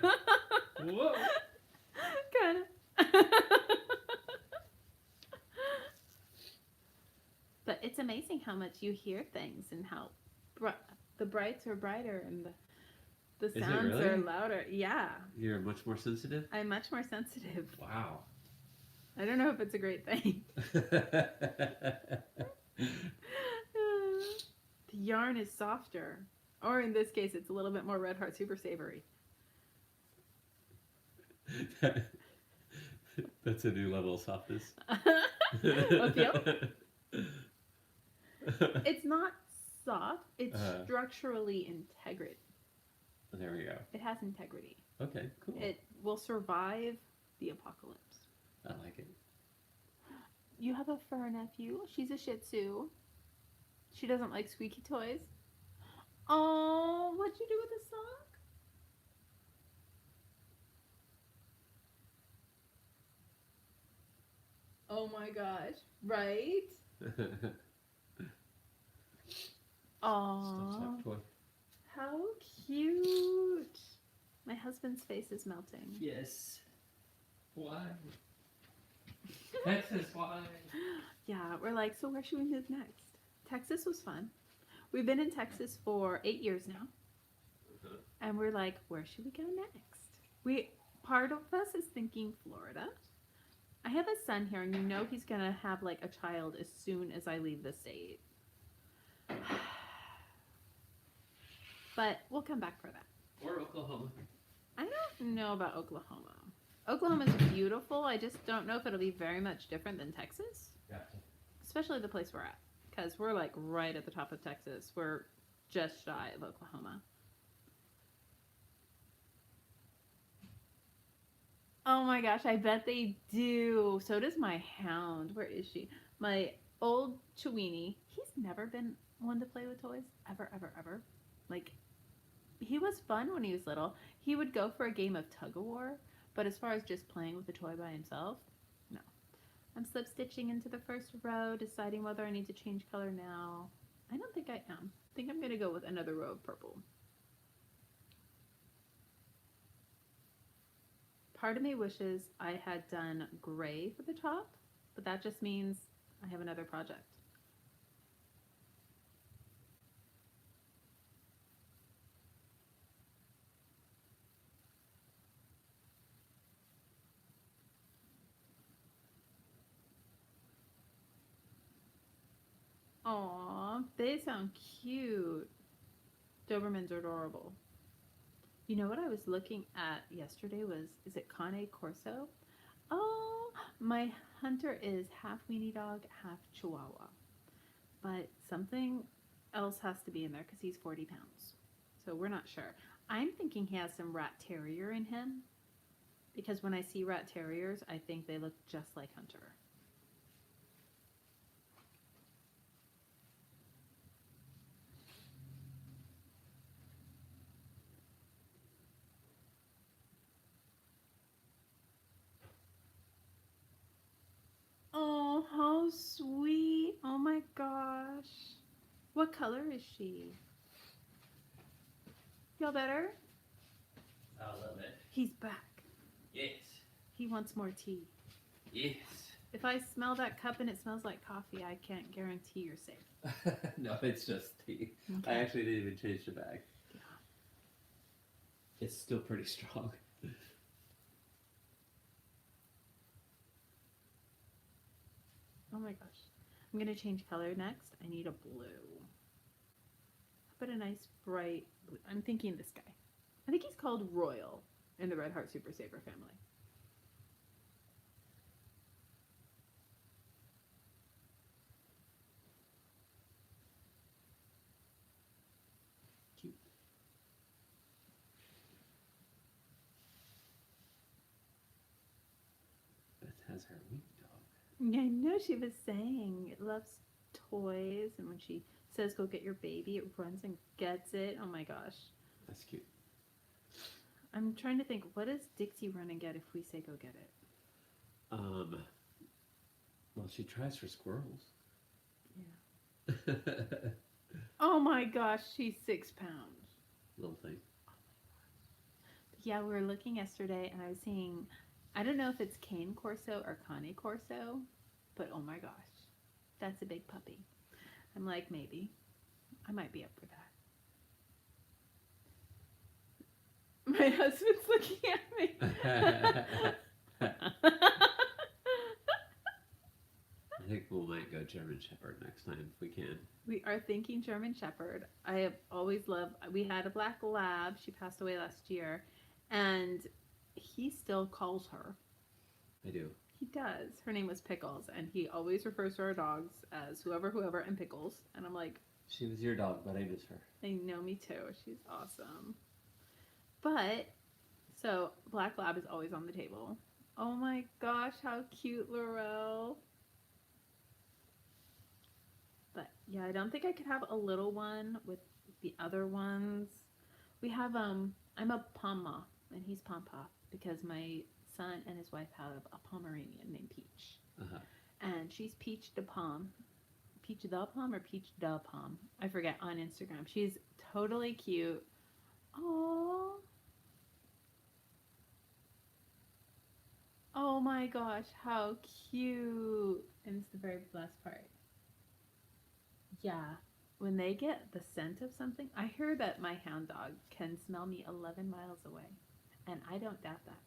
Whoa! Kind of. But it's amazing how much you hear things and how the brights are brighter and the Is it sounds really? are louder. Yeah. You're much more sensitive? I'm much more sensitive. Wow. I don't know if it's a great thing. The yarn is softer. Or in this case, it's a little bit more Red Heart Super Savory. That's a new level of softness. Feel? It's not soft. It's structurally integrated. There we go. It has integrity. Okay, cool. It will survive the apocalypse. I like it. You have a fur nephew. She's a Shih Tzu. She doesn't like squeaky toys. Oh, what'd you do with the sock? Oh my gosh. Right? Aww. Stuffed toy. How cute. My husband's face is melting. Yes. Why? Texas, why? Yeah, we're like, so where should we move next? Texas was fun. We've been in Texas for 8 years now. And we're like, where should we go next? Part of us is thinking Florida. I have a son here, and you know he's going to have like a child as soon as I leave the state. But we'll come back for that. Or Oklahoma. I don't know about Oklahoma. Oklahoma's beautiful. I just don't know if it'll be very much different than Texas. Gotcha. Especially the place we're at. Because we're like right at the top of Texas. We're just shy of Oklahoma. Oh my gosh, I bet they do. So does my hound. Where is she? My old Chewini. He's never been one to play with toys. Ever, ever, ever. Like, he was fun when he was little. He would go for a game of tug-of-war. But as far as just playing with a toy by himself, no. I'm slip stitching into the first row, deciding whether I need to change color now. I don't think I am. I think I'm going to go with another row of purple. Part of me wishes I had done gray for the top, but that just means I have another project. Aw, they sound cute. Dobermans are adorable. You know what I was looking at yesterday was, is it Cane Corso? Oh, my hunter is half weenie dog, half chihuahua. But something else has to be in there because he's 40 pounds. So we're not sure. I'm thinking he has some rat terrier in him. Because when I see rat terriers, I think they look just like Hunter. Oh, how sweet. Oh my gosh. What color is she? Feel better? A little bit. He's back. Yes. He wants more tea. Yes. If I smell that cup and it smells like coffee, I can't guarantee you're safe. No, it's just tea. Okay. I actually didn't even change the bag. Yeah. It's still pretty strong. Oh my gosh. I'm going to change color next. I need a blue. How about a nice bright blue? I'm thinking this guy. I think he's called Royal in the Red Heart Super Saver family. Cute. Beth has her wing dog. I know, she was saying it loves toys, and when she says go get your baby, it runs and gets it. Oh my gosh. That's cute. I'm trying to think. What does Dixie run and get if we say go get it? Well, she tries for squirrels. Yeah. Oh my gosh, she's 6 pounds. Little thing. Yeah, we were looking yesterday and I was seeing, I don't know if it's Cane Corso or Cane Corso, but oh my gosh, that's a big puppy. I'm like, maybe. I might be up for that. My husband's looking at me. I think we might go German Shepherd next time if we can. We are thinking German Shepherd. I have always loved, we had a black lab. She passed away last year. And he still calls her. I do. He does. Her name was Pickles. And he always refers to our dogs as whoever, and Pickles. And I'm like, She was your dog, but I miss her. I know, me too. She's awesome. But, so, Black Lab is always on the table. Oh my gosh, how cute, Laurel. But, yeah, I don't think I could have a little one with the other ones. We have, I'm a Pomma, and he's Pompa, because my son and his wife have a Pomeranian named Peach. Uh-huh. And she's Peach the Pom. Peach the Pom or Peach the Pom? I forget, on Instagram. She's totally cute. Aww. Oh my gosh, how cute. And it's the very last part. Yeah, when they get the scent of something, I hear that my hound dog can smell me 11 miles away. And I don't doubt that.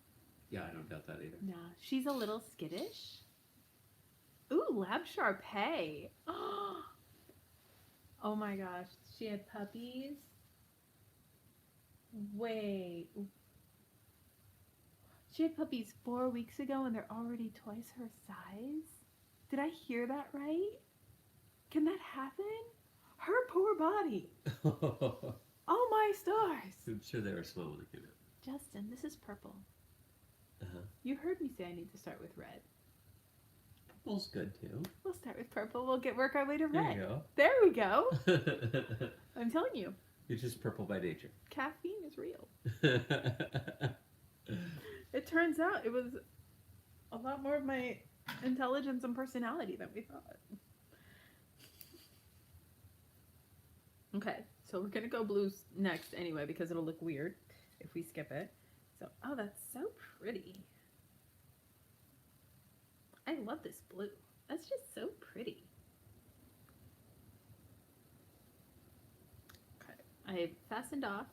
Yeah, I don't doubt that either. No, she's a little skittish. Ooh, Lab Sharpay. Oh my gosh, she had puppies. Wait. She had puppies 4 weeks ago and they're already twice her size? Did I hear that right? Can that happen? Her poor body. Oh my stars. I'm sure they were small when they came out. Justin, this is purple. Uh-huh. You heard me say I need to start with red. Purple's good too. We'll start with purple. We'll work our way to There red. you go. There we go. I'm telling you, You're just purple by nature. caffeine is real. It turns out it was a lot more of my intelligence and personality than we thought. Okay, so we're gonna go blue next anyway because it'll look weird if we skip it. So, oh, that's so pretty. I love this blue. That's just so pretty. Okay, I fastened off.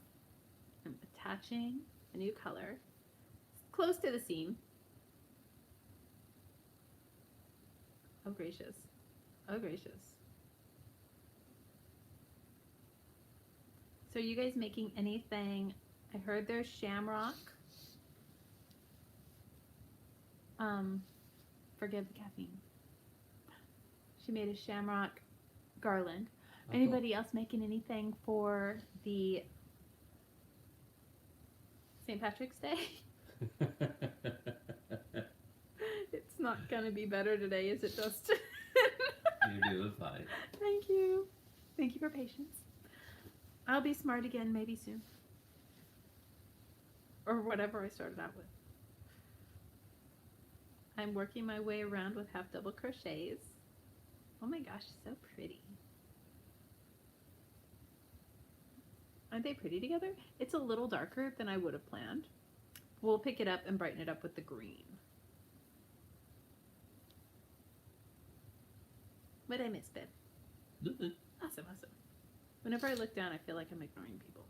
I'm attaching a new color. Close to the seam. Oh gracious. Oh gracious. So are you guys making anything? I heard there's shamrock. Forgive the caffeine. She made a shamrock garland. Okay. Anybody else making anything for the St. Patrick's Day? It's not gonna be better today, is it, Justin? You're doing fine. Thank you. Thank you for patience. I'll be smart again maybe soon. Or whatever I started out with. I'm working my way around with half double crochets. Oh my gosh, so pretty. Aren't they pretty together? It's a little darker than I would have planned. We'll pick it up and brighten it up with the green. What'd I miss, babe? Nothing. Awesome, awesome. Whenever I look down, I feel like I'm ignoring people.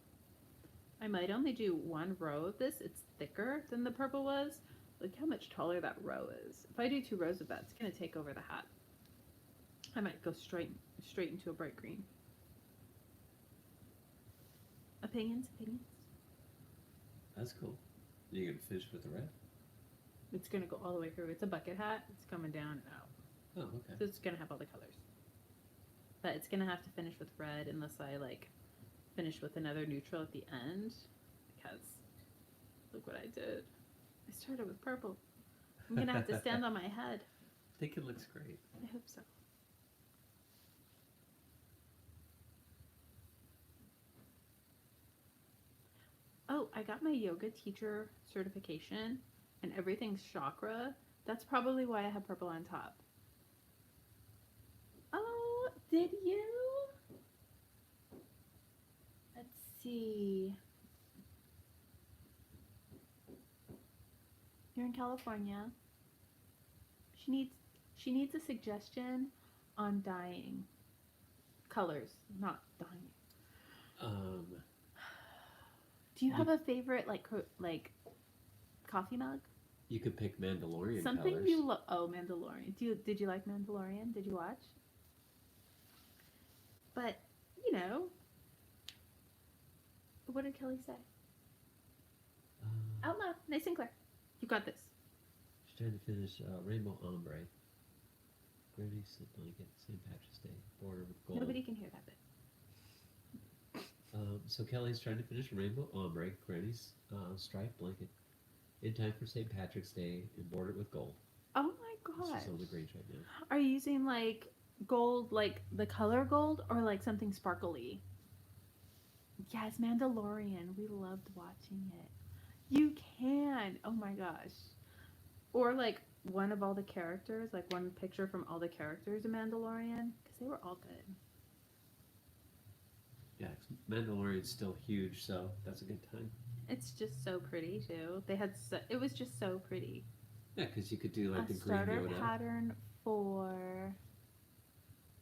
I might only do one row of this. It's thicker than the purple was. Look how much taller that row is. If I do 2 rows of that, it's going to take over the hat. I might go straight into a bright green. Opinions? That's cool. You can finish with the red? It's going to go all the way through. It's a bucket hat. It's coming down and out. Oh, okay. So it's going to have all the colors. But it's going to have to finish with red unless I, like, finish with another neutral at the end. Because look what I did. I started with purple. I'm going to have to stand on my head. I think it looks great. I hope so. Oh, I got my yoga teacher certification and everything's chakra. That's probably why I have purple on top. Oh, did you? Let's see. You're in California. She needs a suggestion on dyeing. Colors, not dyeing. Do you have a favorite like coffee mug? You could pick Mandalorian Something colors. you love. Oh, Mandalorian. Did you like Mandalorian? Did you watch? But you know, what did Kelly say? Out loud, nice and clear. You got this. She's trying to finish Rainbow Ombre. Granny sit blanket, St. Patrick's Day, border with gold. Nobody can hear that bit. So Kelly's trying to finish Rainbow Ombre, Granny's striped blanket, in time for St. Patrick's Day, and bordered with gold. Oh my gosh. She's on the Grange right now. Are you using like gold, like the color gold, or like something sparkly? Yes, Mandalorian. We loved watching it. You can. Oh my gosh. Or like one of all the characters, like one picture from all the characters in Mandalorian, because they were all good. Yeah, Mandalorian's still huge, so that's a good time. It's just so pretty too. It was just so pretty. Yeah, because you could do like A the green starter Yoda. pattern for.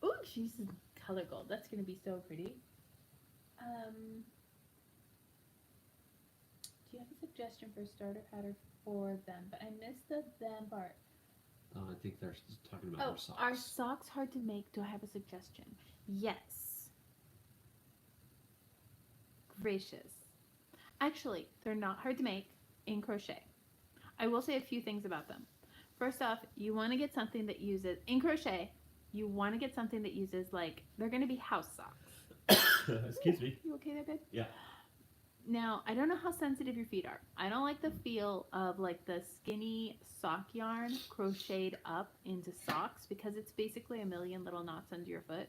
Oh, she's color gold. That's gonna be so pretty. Do you have a suggestion for a starter pattern for them? But I missed the them part. I think they're talking about our socks. Are socks hard to make? Do I have a suggestion? Yes. Gracious. Actually, they're not hard to make in crochet. I will say a few things about them. First off, you want to get something that uses, in crochet, you want to get something that uses, like, they're going to be house socks. Excuse me. You okay there, babe? Yeah. Now, I don't know how sensitive your feet are. I don't like the feel of, like, the skinny sock yarn crocheted up into socks because it's basically a million little knots under your foot.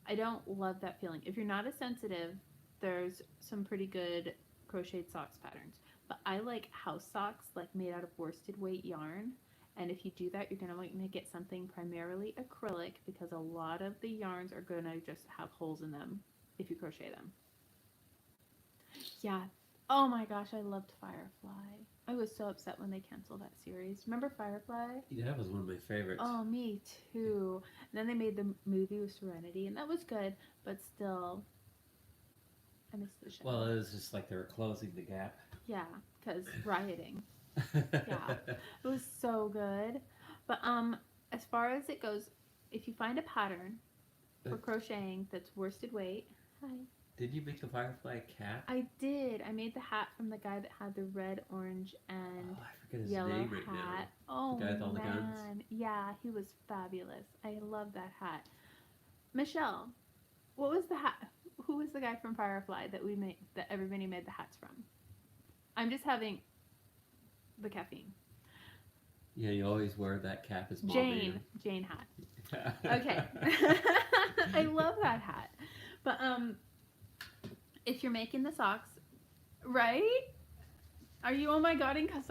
I don't love that feeling. If you're not as sensitive, there's some pretty good crocheted socks patterns. But I like house socks, like made out of worsted weight yarn. And if you do that, you're going to want to get something primarily acrylic because a lot of the yarns are going to just have holes in them if you crochet them. Yeah. Oh my gosh, I loved Firefly. I was so upset when they canceled that series. Remember Firefly? Yeah, that was one of my favorites. Oh, me too. And then they made the movie with Serenity, and that was good, but still, I missed the show. Well, it was just like they were closing the gap. Yeah, because rioting. Yeah, it was so good. But as far as it goes, if you find a pattern for crocheting that's worsted weight, hi. Did you make the Firefly cat? I did. I made the hat from the guy that had the red, orange, and I forget his yellow name right hat. now. Oh, The guy with all the man. guns? Yeah, he was fabulous. I love that hat. Michelle, what was the hat? Who was the guy from Firefly that we made, that everybody made the hats from? I'm just having the caffeine. Yeah, you always wear that cap as mom. Jane hat. Okay. I love that hat. But if you're making the socks, right? Are you oh my godding because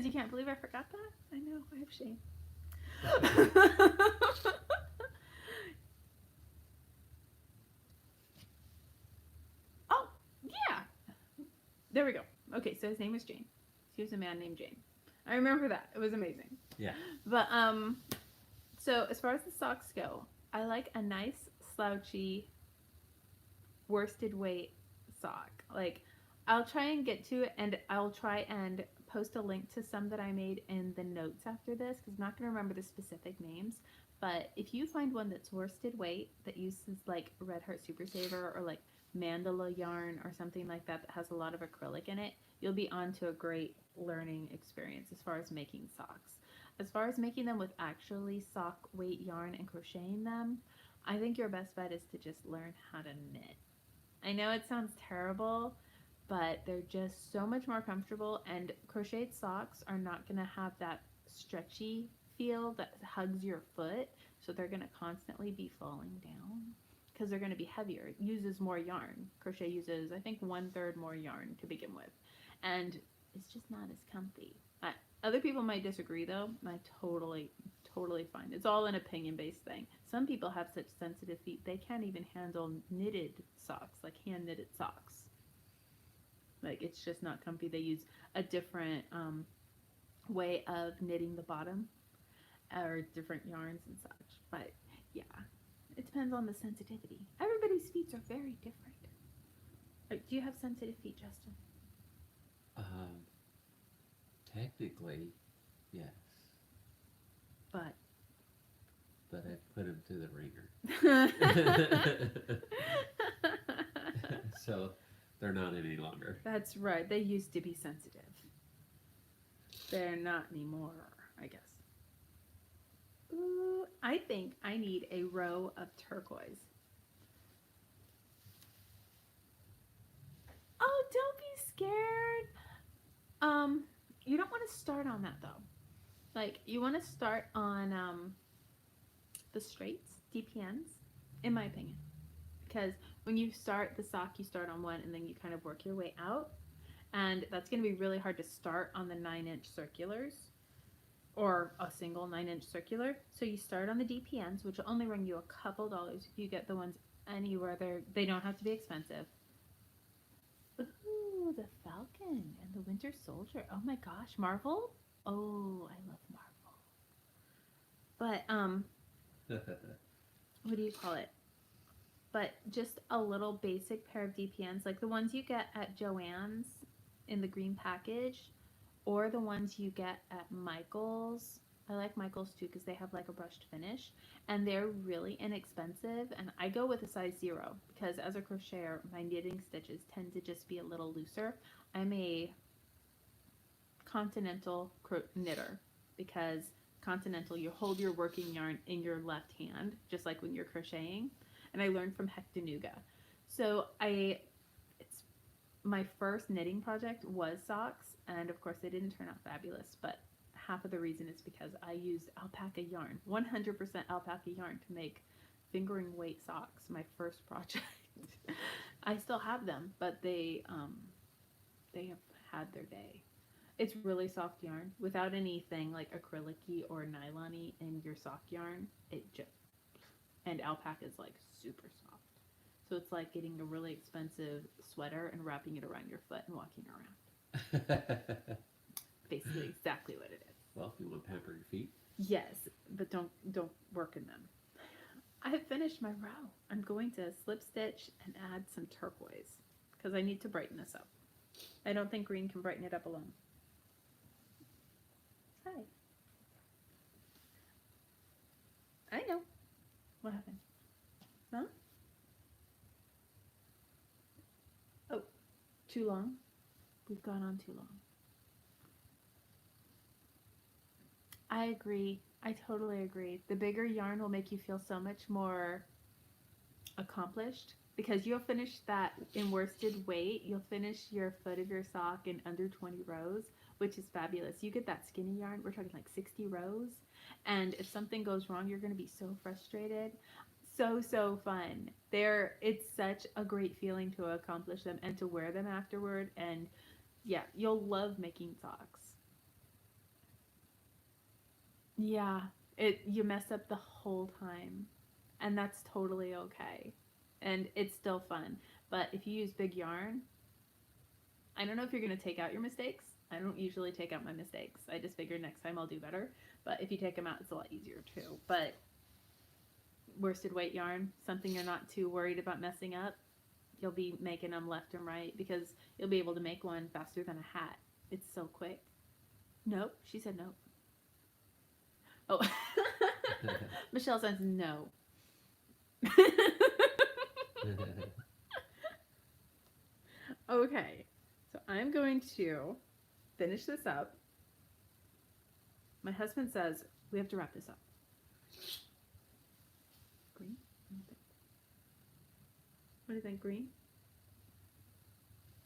you can't believe I forgot that? I know, I have shame. Oh, yeah. There we go. Okay, so his name was Jane. He was a man named Jane. I remember that. It was amazing. Yeah. But so as far as the socks go, I like a nice slouchy worsted weight sock. Like, I'll try and get to it, and I'll try and post a link to some that I made in the notes after this because I'm not going to remember the specific names. But if you find one that's worsted weight that uses like Red Heart Super Saver or like mandala yarn or something like that that has a lot of acrylic in it, you'll be on to a great learning experience as far as making socks. As far as making them with actually sock weight yarn and crocheting them, I think your best bet is to just learn how to knit. I know it sounds terrible, but they're just so much more comfortable, and crocheted socks are not going to have that stretchy feel that hugs your foot, so they're going to constantly be falling down. because they're going to be heavier. It uses more yarn. Crochet uses, I think, 1/3 more yarn to begin with. And it's just not as comfy. Other people might disagree though. I totally fine. It's all an opinion based thing. Some people have such sensitive feet they can't even handle knitted socks, like hand knitted socks. Like it's just not comfy. They use a different way of knitting the bottom or different yarns and such. But yeah, it depends on the sensitivity. Everybody's feet are very different. Do you have sensitive feet, Justin? Technically, yes. But I put him through the ringer. So they're not any longer. That's right. They used to be sensitive. They're not anymore, I guess. Ooh, I think I need a row of turquoise. Oh, don't be scared. You don't want to start on that though. Like you want to start on the straights, DPNs, in my opinion. Because when you start the sock, you start on one and then you kind of work your way out. And that's going to be really hard to start on the 9-inch circulars or a single 9-inch circular. So you start on the DPNs, which will only run you a couple dollars if you get the ones anywhere. They don't have to be expensive. Ooh, the Falcon and the Winter Soldier. Oh my gosh, Marvel? Oh, I love Marvel. But what do you call it? But just a little basic pair of DPNs, like the ones you get at Joann's in the green package, or the ones you get at Michael's. I like Michael's too because they have like a brushed finish, and they're really inexpensive. And I go with a size 0 because as a crocheter, my knitting stitches tend to just be a little looser. I'm a continental knitter because continental, you hold your working yarn in your left hand, just like when you're crocheting. And I learned from Hectanuga. So it's my first knitting project was socks, and of course they didn't turn out fabulous, but half of the reason is because I used alpaca yarn, 100% alpaca yarn to make fingering weight socks, my first project. I still have them, but they have had their day. It's really soft yarn without anything like acrylic-y or nylon-y in your sock yarn. And alpaca is like super soft. So it's like getting a really expensive sweater and wrapping it around your foot and walking around. Basically exactly what it is. Well, if you want to pamper your feet. Yes, but don't work in them. I have finished my row. I'm going to slip stitch and add some turquoise because I need to brighten this up. I don't think green can brighten it up alone. Hi. I know. What happened? Huh? Oh, too long? We've gone on too long. I agree. I totally agree. The bigger yarn will make you feel so much more accomplished because you'll finish that in worsted weight. You'll finish your foot of your sock in under 20 rows, which is fabulous. You get that skinny yarn, we're talking like 60 rows. And if something goes wrong, you're going to be so frustrated. So fun. It's such a great feeling to accomplish them and to wear them afterward. And yeah, you'll love making socks. Yeah, you mess up the whole time, and that's totally okay. And it's still fun. But if you use big yarn, I don't know if you're going to take out your mistakes. I don't usually take out my mistakes. I just figured next time I'll do better. But if you take them out, it's a lot easier too. But worsted weight yarn, something you're not too worried about messing up, you'll be making them left and right because you'll be able to make one faster than a hat. It's so quick. Nope, she said nope. Oh, Michelle says no. Okay, so I'm going to finish this up. My husband says we have to wrap this up. Green? What do you think? Green?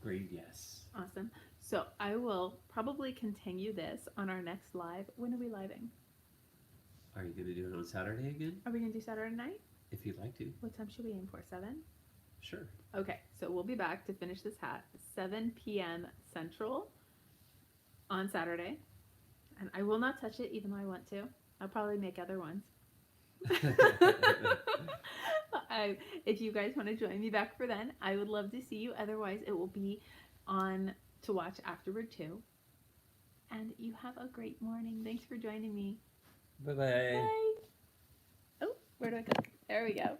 Green, yes. Awesome. So I will probably continue this on our next live. When are we living? Are you going to do it on Saturday again? Are we going to do Saturday night? If you'd like to. What time should we aim for? 7? Sure. Okay, so we'll be back to finish this hat 7 p.m. Central on Saturday. And I will not touch it even though I want to. I'll probably make other ones. If you guys want to join me back for then, I would love to see you. Otherwise, it will be on to watch afterward too. And you have a great morning. Thanks for joining me. Bye-bye. Bye. Oh, where do I go? There we go.